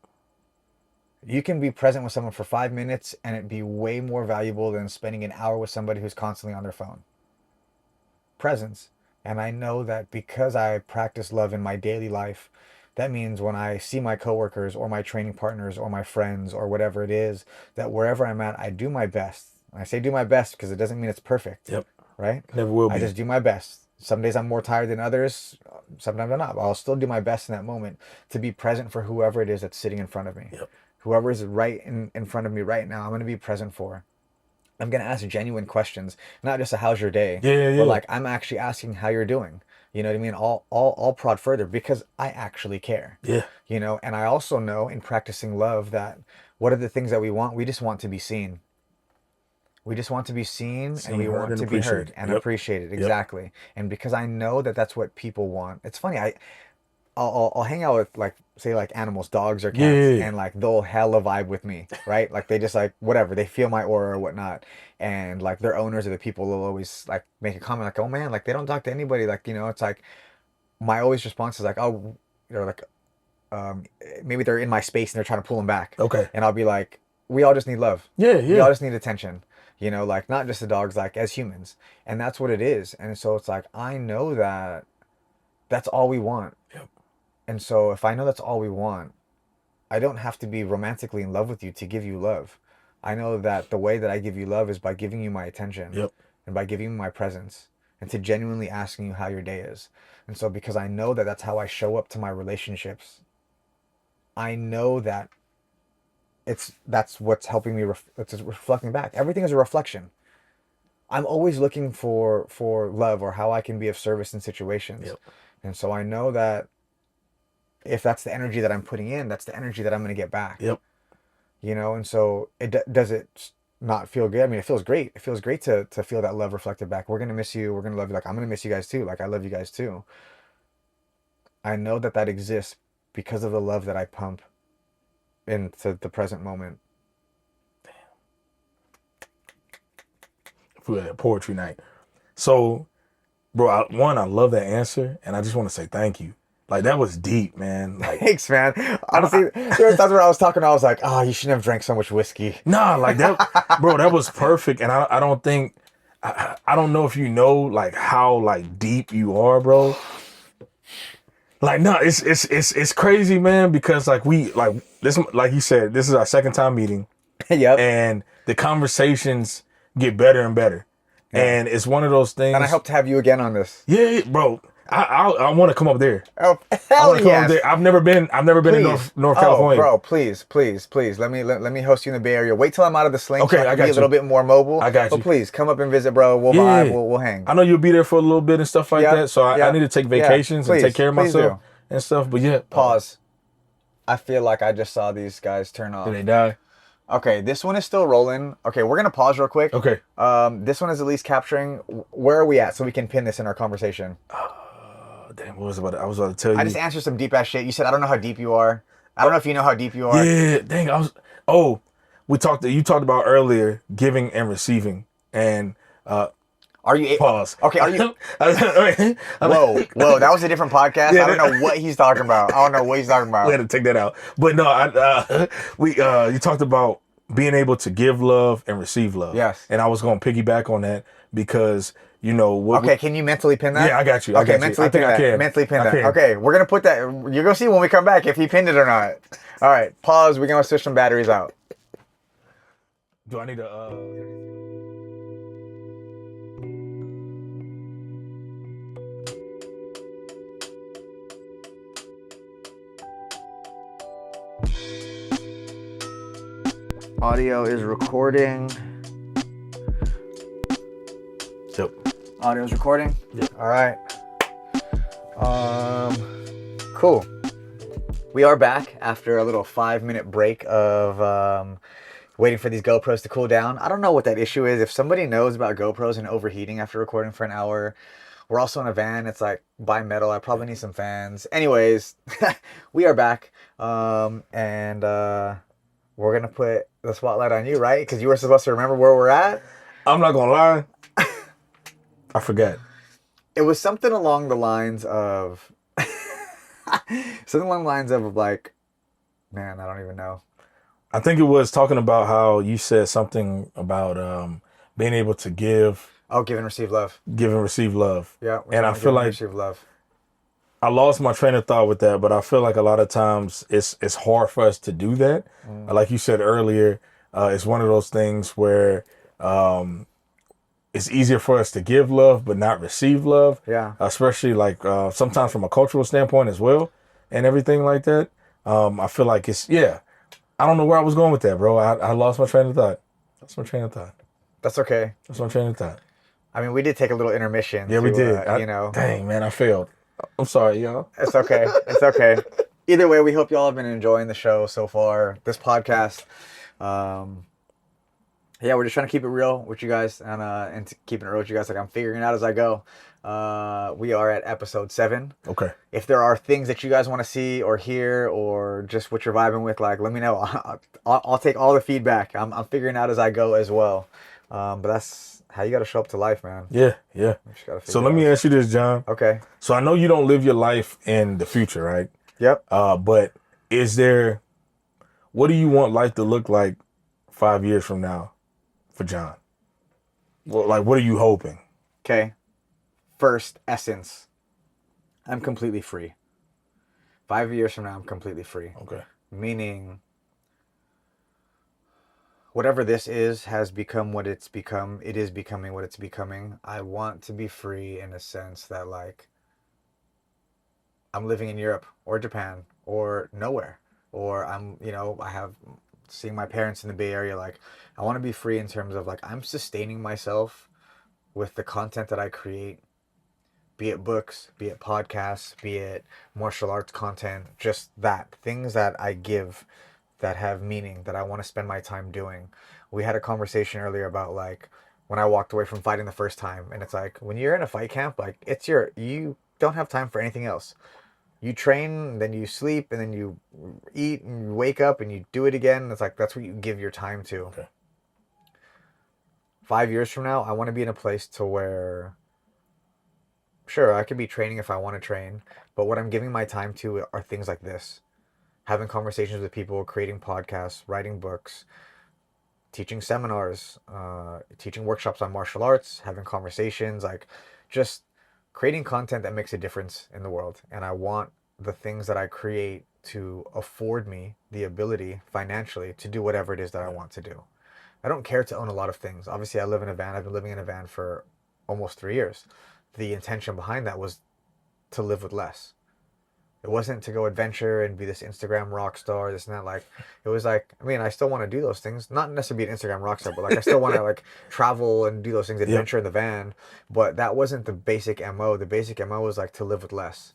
You can be present with someone for 5 minutes and it'd be way more valuable than spending an hour with somebody who's constantly on their phone. Presence. And I know that because I practice love in my daily life, that means when I see my coworkers or my training partners or my friends or whatever it is, that wherever I'm at, I do my best. And I say do my best because it doesn't mean it's perfect. Yep. Right? Never will be. I just do my best. Some days I'm more tired than others. Sometimes I'm not. But I'll still do my best in that moment to be present for whoever it is that's sitting in front of me. Yep. Whoever is right in front of me right now, I'm going to be present for. I'm going to ask genuine questions, not just a how's your day, but like I'm actually asking how you're doing. You know what I mean? I'll prod further because I actually care. Yeah. You know, and I also know in practicing love that what are the things that we want? We just want to be seen. We just want to be seen and we want to be heard and appreciated. Exactly. And because I know that that's what people want. It's funny. I'll hang out with like say like animals, dogs or cats, and like they'll hella vibe with me, right? Like they just like whatever, they feel my aura or whatnot, and like their owners or the people will always like make a comment like, oh man, like they don't talk to anybody, like you know, it's like my always response is like, oh, you know, like maybe they're in my space and they're trying to pull them back, and I'll be like, we all just need love, we all just need attention, you know, like not just the dogs, like as humans, and that's what it is, and so it's like I know that that's all we want. And so if I know that's all we want, I don't have to be romantically in love with you to give you love. I know that the way that I give you love is by giving you my attention and by giving you my presence and to genuinely asking you how your day is. And so because I know that that's how I show up to my relationships, I know that that's what's helping me, it's reflecting back. Everything is a reflection. I'm always looking for love or how I can be of service in situations. And so I know that if that's the energy that I'm putting in, that's the energy that I'm going to get back. You know, and so does it not feel good? I mean, it feels great. It feels great to feel that love reflected back. We're going to miss you. We're going to love you. Like, I'm going to miss you guys too. Like, I love you guys too. I know that exists because of the love that I pump into the present moment. Damn. If we had a poetry night. So, bro, I love that answer. And I just want to say thank you. Like, that was deep, man. Like, thanks, man. Honestly, there were times when I was talking, I was like, oh, you shouldn't have drank so much whiskey. Nah, like that, bro, that was perfect. And I don't think I don't know if you know like how like deep you are, bro. Like no, it's crazy, man, because like we like this, like you said, this is our second time meeting. Yep. And the conversations get better and better. Yeah. And it's one of those things. And I hope to have you again on this. Yeah, bro. I want to come up there. Oh, I hell want to come up yes. there. I've never been in North California. Bro, please. Let me host you in the Bay Area. Wait till I'm out of the sling. Okay, so I I can got be a you. little bit more mobile. I got But you. please come up and visit, bro. We'll Yeah. vibe. We'll hang. I know you'll be there for a little bit and stuff like Yep, that. So I yep, need to take yeah. vacations and Please, take care of please myself do. and stuff. But yeah. Pause. I feel like I just saw these guys turn off. Did they die? Okay, this one is still rolling. Okay, we're gonna pause real quick. Okay. This one is at least capturing. Where are we at so we can pin this in our conversation? Damn, what was about? I was about to tell you. I just answered some deep ass shit. You said I don't know how deep you are. I don't know if you know how deep you are. Yeah, dang. You talked about earlier giving and receiving, and Are you? pause. Okay, are you? Whoa, Whoa, that was a different podcast. Yeah, I don't know what he's talking about. I don't know what he's talking we had about. to take that out. But no, you talked about being able to give love and receive love. Yes. And I was going to piggyback on that because you know what. Okay, can you mentally pin that? Yeah, I got you. Okay, I mentally think pin I that. can. Mentally pin I that. can. Okay, we're gonna put that. You're gonna see when we come back if he pinned it or not. All right, pause. We're gonna switch some batteries out. Do I need to? Audio is recording. Yep. Audio is recording. Yeah. All right. Cool. We are back after a little 5-minute break of waiting for these GoPros to cool down. I don't know what that issue is. If somebody knows about GoPros and overheating after recording for an hour, we're also in a van. It's like bi-metal. I probably need some fans. Anyways, we are back. And we're going to put the spotlight on you, right? Because you were supposed to remember where we're at. I'm not gonna lie. I forgot. It was something along the lines of... something along the lines of like... Man, I don't even know. I think it was talking about how you said something about being able to give Oh, give and receive love. and receive love. Yeah. And I feel like receive love. I lost my train of thought with that, but I feel like a lot of times it's hard for us to do that. Like you said earlier, it's one of those things where it's easier for us to give love but not receive love. Yeah. Especially like sometimes from a cultural standpoint as well and everything like that. I feel like I don't know where I was going with that, bro. I lost my train of thought. That's okay. That's my train of thought. I mean, we did take a little intermission. Yeah, we did. Dang, man, I failed. I'm sorry, y'all. It's okay. It's okay. Either way, we hope y'all have been enjoying the show so far. This podcast. Yeah, we're just trying to keep it real with you guys and keeping it real with you guys. Like I'm figuring it out as I go. We are at episode 7. Okay. If there are things that you guys want to see or hear or just what you're vibing with, like let me know. I'll take all the feedback. I'm figuring out as I go as well. But that's how you got to show up to life, man. Yeah. You just gotta So figure let it me out. ask you this, John. Okay. So I know you don't live your life in the future, right? Yep. But what do you want life to look like 5 years from now for John? Well, like, what are you hoping? Okay. First, essence. I'm completely free. 5 years from now, I'm completely free. Okay. Meaning, whatever this is has become what it's become. It is becoming what it's becoming. I want to be free in a sense that, like, I'm living in Europe or Japan or nowhere. Or I have seeing my parents in the Bay Area. Like, I want to be free in terms of, like, I'm sustaining myself with the content that I create. Be it books, be it podcasts, be it martial arts content, just that. Things that I give that have meaning, that I want to spend my time doing. We had a conversation earlier about, like, when I walked away from fighting the first time. And it's like, when you're in a fight camp, like, you don't have time for anything else. You train, then you sleep, and then you eat, and you wake up, and you do it again. It's like, that's what you give your time to. Okay. 5 years from now, I want to be in a place to where... Sure, I could be training if I want to train, but what I'm giving my time to are things like this. Having conversations with people, creating podcasts, writing books, teaching seminars, teaching workshops on martial arts, having conversations, like just creating content that makes a difference in the world. And I want the things that I create to afford me the ability financially to do whatever it is that I want to do. I don't care to own a lot of things. Obviously, I live in a van. I've been living in a van for almost 3 years. The intention behind that was to live with less. It wasn't to go adventure and be this Instagram rock star, this and that. Like, it was like, I mean, I still want to do those things. Not necessarily be an Instagram rock star, but like, I still want to like travel and do those things, Yep. adventure in the van. But that wasn't the basic MO. The basic MO was like to live with less.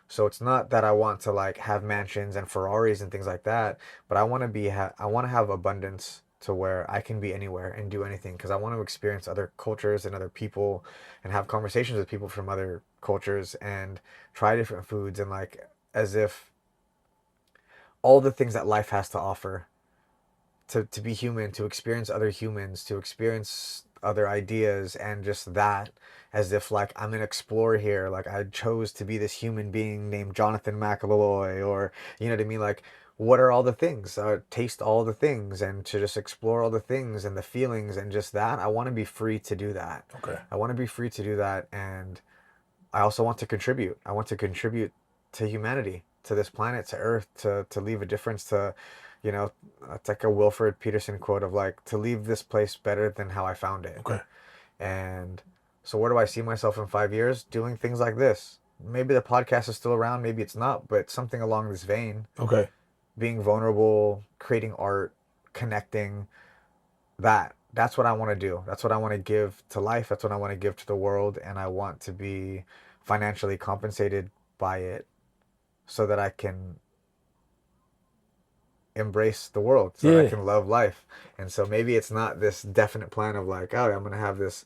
So it's not that I want to like have mansions and Ferraris and things like that, but I want to I want to have abundance to where I can be anywhere and do anything because I want to experience other cultures and other people and have conversations with people from other cultures and try different foods and like as if all the things that life has to offer to be human, to experience other humans, to experience other ideas and just that as if like I'm an explorer here, like I chose to be this human being named Jonathan McElroy or you know what I mean, like what are all the things, taste all the things and to just explore all the things and the feelings and just that. I want to be free to do that. Okay. I want to be free to do that, and I also want to contribute. I want to contribute to humanity, to this planet, to Earth, to leave a difference, to, you know, it's like a Wilfred Peterson quote of like, to leave this place better than how I found it. Okay. And so where do I see myself in 5 years? Doing things like this. Maybe the podcast is still around, maybe it's not, but something along this vein. Okay. Being vulnerable, creating art, connecting, that's what I want to do. That's what I want to give to life. That's what I want to give to the world. And I want to be financially compensated by it so that I can embrace the world, so that I can love life. And so maybe it's not this definite plan of like, oh, I'm going to have this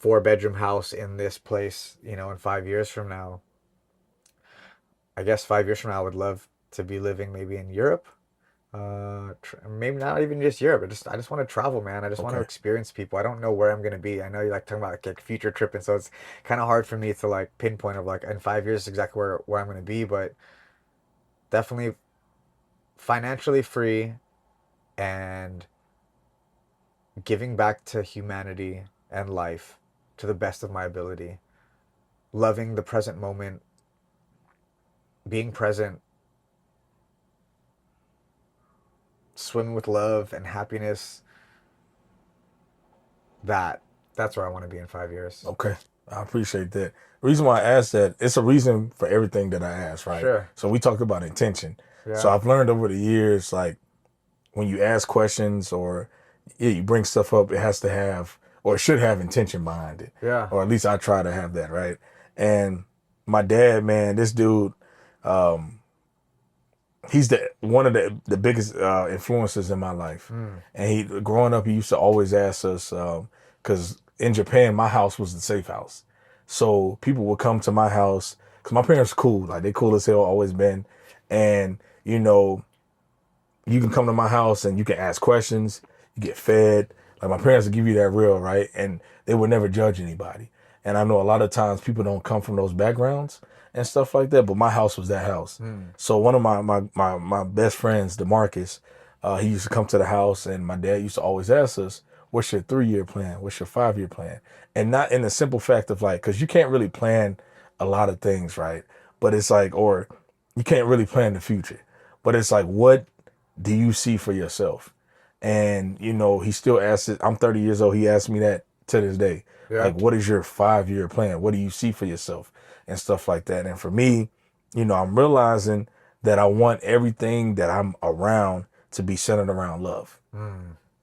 4-bedroom house in this place, you know, in 5 years from now. I guess 5 years from now, I would love to be living maybe in Europe. Maybe not even just Europe. I just want to travel, man. I just want to experience people. I don't know where I'm gonna be. I know you like talking about like future tripping, so it's kind of hard for me to like pinpoint of like in 5 years exactly where I'm gonna be, but definitely financially free and giving back to humanity and life to the best of my ability. Loving the present moment, being present, swimming with love and happiness. That's where I want to be in 5 years. Okay. I appreciate that. The reason why I asked that, it's a reason for everything that I asked, right? Sure. So we talked about intention. Yeah. So I've learned over the years, like when you ask questions or you bring stuff up, it has to have, or it should have intention behind it. Yeah. Or at least I try to have that, right? And my dad, man, this dude, he's one of the biggest influences in my life. And growing up, he used to always ask us, because in Japan, my house was the safe house. So people would come to my house, because my parents are cool. Like, they cool as hell, always been. And, you know, you can come to my house and you can ask questions, you get fed. Like, my parents would give you that real, right? And they would never judge anybody. And I know a lot of times people don't come from those backgrounds and stuff like that, but my house was that house. So one of my best friends, DeMarcus, he used to come to the house, and my dad used to always ask us, what's your 3-year plan? What's your 5-year plan? And not in the simple fact of like, because you can't really plan a lot of things, right? But it's like, or you can't really plan the future. But it's like, what do you see for yourself? And, you know, he still asks it. I'm 30 years old. He asks me that to this day. Yeah. Like, what is your 5-year plan? What do you see for yourself? And stuff like that. And for me, you know, I'm realizing that I want everything that I'm around to be centered around love,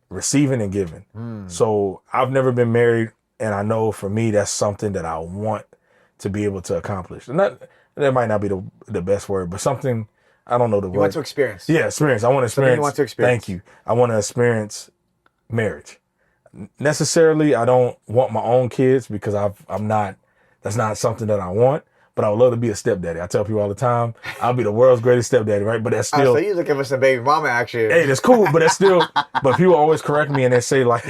receiving and giving. So I've never been married, and I know for me, that's something that I want to be able to accomplish. And that might not be the best word, but something, I don't know the word. You want to experience. Yeah, experience. I want to experience. Something you want to experience. Thank you. I want to experience marriage. Necessarily, I don't want my own kids because I'm not, that's not something that I want, but I would love to be a stepdaddy. I tell people all the time, I'll be the world's greatest stepdaddy, right? But that's still, So you looking for some baby mama action? hey, that's cool, but that's still, but people always correct me and they say like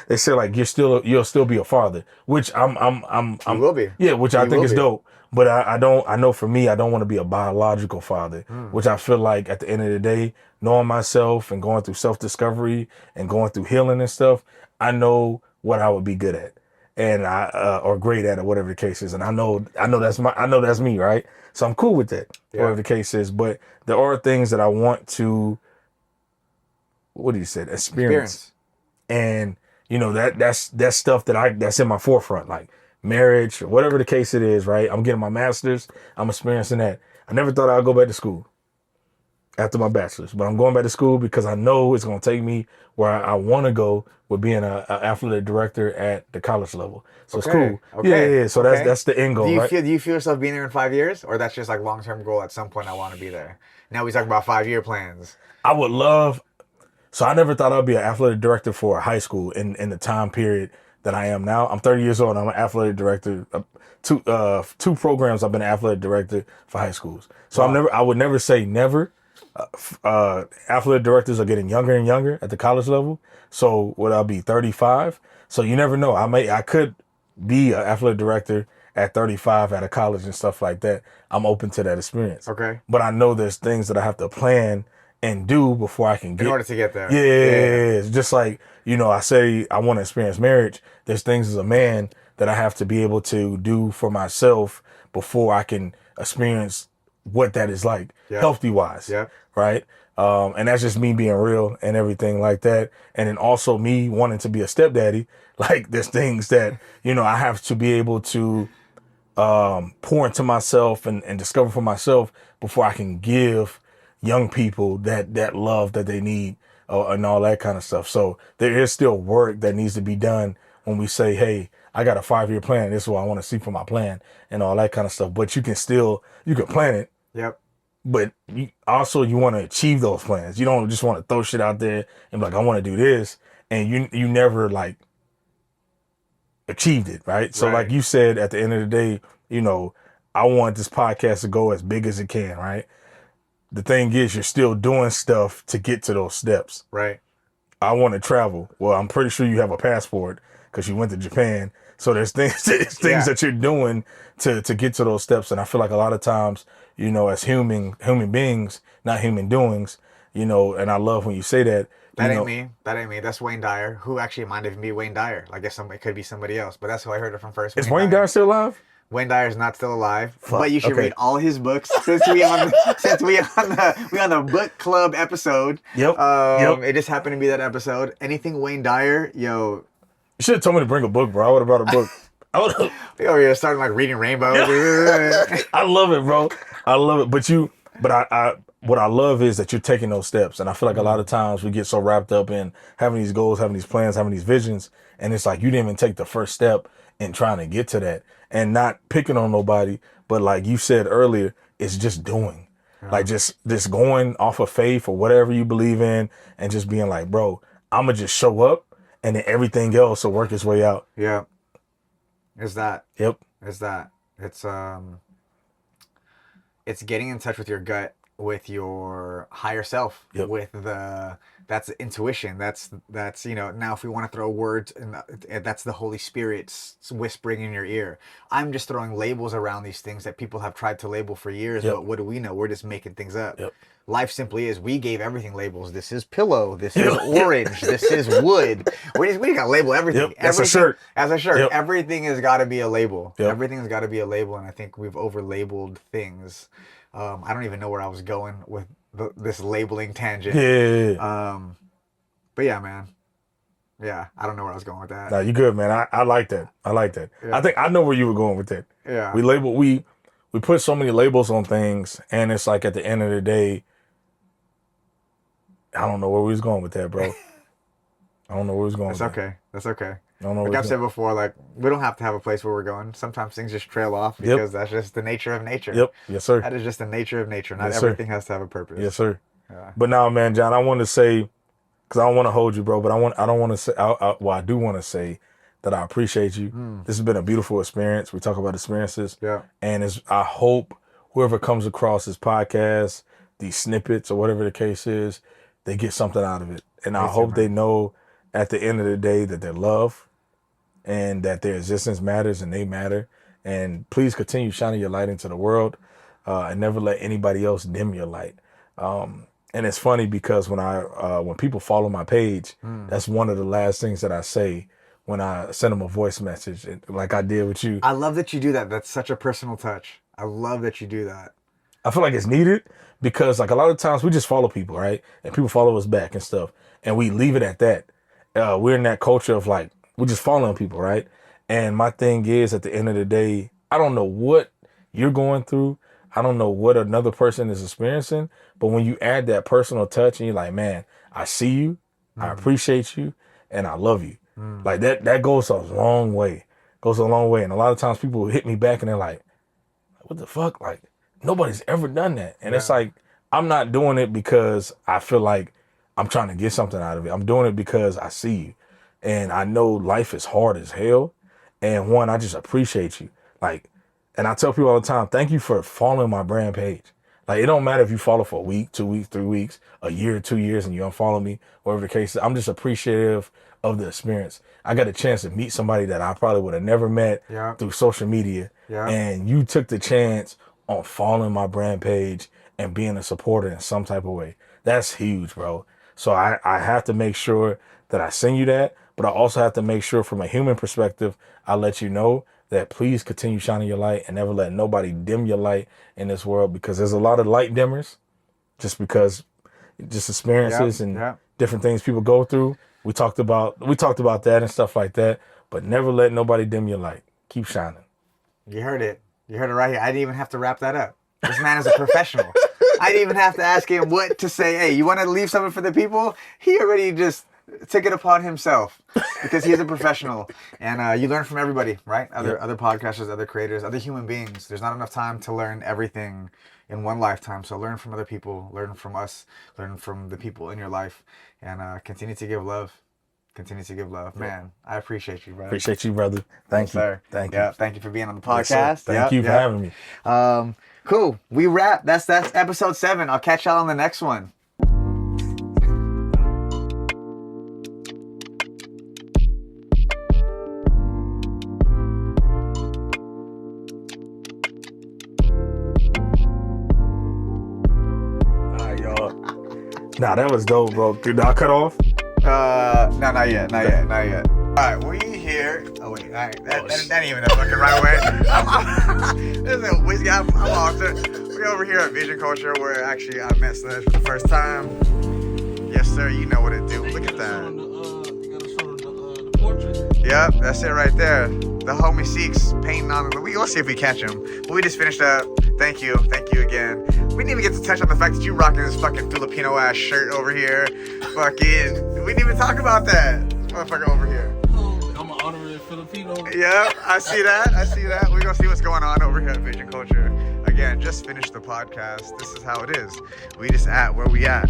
you'll still be a father, which You will be. yeah, which You I think will is be. dope. But I know for me, I don't want to be a biological father, which I feel like at the end of the day, knowing myself and going through self-discovery and going through healing and stuff, I know what I would be good at and or great at or whatever the case is. And I know that's me, right? So I'm cool with that, whatever the case is. But there are things that I want to, what do you say, experience. And that's stuff that's in my forefront, like marriage or whatever the case it is, right? I'm getting my master's, I'm experiencing that. I never thought I'd go back to school after my bachelor's, but I'm going back to school because I know it's going to take me where I want to go with being an athletic director at the college level. So it's cool. Yeah. So that's the end goal, Do you feel yourself being there in 5 years, or that's just like long-term goal? At some point, I want to be there. Now we talk about 5-year plans. I would love. So I never thought I'd be an athletic director for a high school in the time period that I am now. I'm 30 years old. And I'm an athletic director. Two programs I've been an athletic director for high schools. So I would never say never. Athletic directors are getting younger and younger at the college level. So would I be 35? So you never know. I could be an athletic director at 35 at a college and stuff like that. I'm open to that experience. Okay. But I know there's things that I have to plan and do before I can get in order to get there. Yeah. It's just like, I say I want to experience marriage. There's things as a man that I have to be able to do for myself before I can experience what that is like, healthy wise. Yeah. Right. And that's just me being real and everything like that. And then also me wanting to be a stepdaddy. Like there's things that, I have to be able to pour into myself and discover for myself before I can give young people that love that they need and all that kind of stuff. So there is still work that needs to be done when we say, hey, I got a 5-year plan. This is what I want to see for my plan and all that kind of stuff. But you can plan it. Yep. But you want to achieve those plans. You don't just want to throw shit out there and be like, I want to do this. And you never like achieved it. Right. So like you said, at the end of the day, I want this podcast to go as big as it can. Right. The thing is, you're still doing stuff to get to those steps. Right. I want to travel. Well, I'm pretty sure you have a passport because you went to Japan. So there's things that you're doing to get to those steps. And I feel like a lot of times, as human beings, not human doings, and I love when you say that. That ain't me. That's Wayne Dyer, who actually might even be Wayne Dyer. I guess it could be somebody else, but that's who I heard it from first. Is Wayne Dyer still alive? Wayne Dyer is not still alive, Fuck, but you should read all his books since we on the book club episode. Yep. It just happened to be that episode. Anything Wayne Dyer, yo. You should have told me to bring a book, bro. I would have brought a book. We over here starting like reading Rainbow. I love it, bro. I love it. But what I love is that you're taking those steps. And I feel like a lot of times we get so wrapped up in having these goals, having these plans, having these visions. And it's like, you didn't even take the first step in trying to get to that. And not picking on nobody, but like you said earlier, it's just doing. Like just going off of faith or whatever you believe in and just being like, bro, I'm going to just show up and then everything else will work its way out. Yeah. It's that. Yep. It's that. It's getting in touch with your gut, with your higher self, with that's intuition. That's now if we want to throw words, and that's the Holy Spirit whispering in your ear. I'm just throwing labels around these things that people have tried to label for years, but what do we know? We're just making things up. Life simply is, we gave everything labels. This is pillow. This is orange. This is wood. We got to label everything. As a shirt. As a shirt. Everything has got to be a label. Everything has got to be a label, and I think we've over-labeled things. I don't even know where I was going with this labeling tangent. But yeah, man. Yeah, I don't know where I was going with that. Nah, you good, man. I like that. Yeah. I think I know where you were going with that. Yeah. We put so many labels on things, and it's like at the end of the day, I don't know where we was going with that, bro. I don't know where we was going with that. That's okay. I don't know like I've said before, like we don't have to have a place where we're going. Sometimes things just trail off because that's just the nature of nature. Yep. Yes, sir. That is just the nature of nature. Not yes, everything has to have a purpose. Yes, sir. Yeah. But now, man, John, I want to say, because I don't want to hold you, bro, but I do want to say that I appreciate you. This has been a beautiful experience. We talk about experiences. Yeah. And I hope whoever comes across this podcast, these snippets or whatever the case is, they get something out of it. And I hope they know at the end of the day that they're loved and that their existence matters and they matter. And please continue shining your light into the world and never let anybody else dim your light. And it's funny because when people follow my page, that's one of the last things that I say when I send them a voice message, like I did with you. I love that you do that. That's such a personal touch. I love that you do that. I feel like it's needed because like a lot of times we just follow people, right? And people follow us back and stuff. And we leave it at that. We're in that culture of like, we're just following people, right? And my thing is at the end of the day, I don't know what you're going through. I don't know what another person is experiencing. But when you add that personal touch and you're like, man, I see you, I appreciate you, and I love you. Like that goes a long way. Goes a long way. And a lot of times people hit me back and they're like, what the fuck? Like, nobody's ever done that. And it's like, I'm not doing it because I feel like I'm trying to get something out of it. I'm doing it because I see you. And I know life is hard as hell. And one, I just appreciate you. Like, and I tell people all the time, thank you for following my brand page. Like, it don't matter if you follow for a week, 2 weeks, 3 weeks, a year, 2 years, and you unfollow me, whatever the case is. I'm just appreciative of the experience. I got a chance to meet somebody that I probably would have never met through social media. And you took the chance on following my brand page and being a supporter in some type of way. That's huge, bro. So I have to make sure that I send you that, but I also have to make sure from a human perspective, I let you know that please continue shining your light and never let nobody dim your light in this world, because there's a lot of light dimmers just experiences and different things people go through. We talked about that and stuff like that, but never let nobody dim your light. Keep shining. You heard it. You heard it right here. I didn't even have to wrap that up. This man is a professional. I didn't even have to ask him what to say. Hey, you want to leave something for the people? He already just took it upon himself because he's a professional. And you learn from everybody, right? Other podcasters, other creators, other human beings. There's not enough time to learn everything in one lifetime. So learn from other people, learn from us, learn from the people in your life, and continue to give love. Continue to give love. Man, I appreciate you, brother. Appreciate you, brother. Thank you. Sir. Thank you. Yeah, thank you for being on the podcast. Yes, thank you for having me. Cool. We wrap. That's episode 7. I'll catch y'all on the next one. All right, y'all. Nah, that was dope, bro. Did I cut off? No, not yet. All right, we here. Oh wait, all right, that ain't even the fucking right way. This is a whiskey. I'm off to. We're over here at Vision Culture, where actually I met Sledge for the first time. Yes, sir. You know what it do. Look at that. You gotta show them the portrait. Yep, that's it right there. The homie Seeks painting on it. We'll see if we catch him. But we just finished up. Thank you again. We didn't even get to touch on the fact that you rocking this fucking Filipino ass shirt over here. Fucking, we didn't even talk about that. This motherfucker over here. I'm an honorary Filipino. Yeah, I see that. We're gonna see what's going on over here at Vision Culture. Again, just finished the podcast. This is how it is. We just at where we at.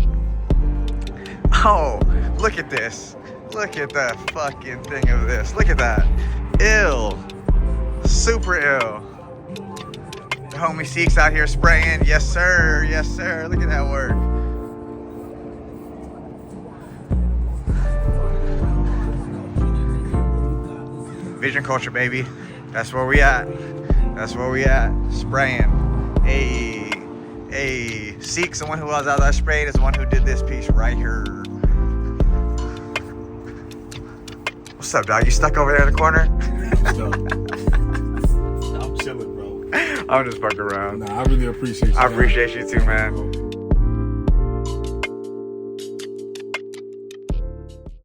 Oh, look at this. Look at the fucking thing of this. Look at that. Ill. Super ill. The homie Seeks out here spraying. Yes, sir. Yes, sir. Look at that work. Vision Culture, baby. That's where we at. That's where we at. Spraying. Hey. Seeks, the one who was out there spraying, is the one who did this piece right here. What's up, dog? You stuck over there in the corner? I'm chilling, bro. I'm just fucking around. Nah, I really appreciate you. I appreciate you too, man.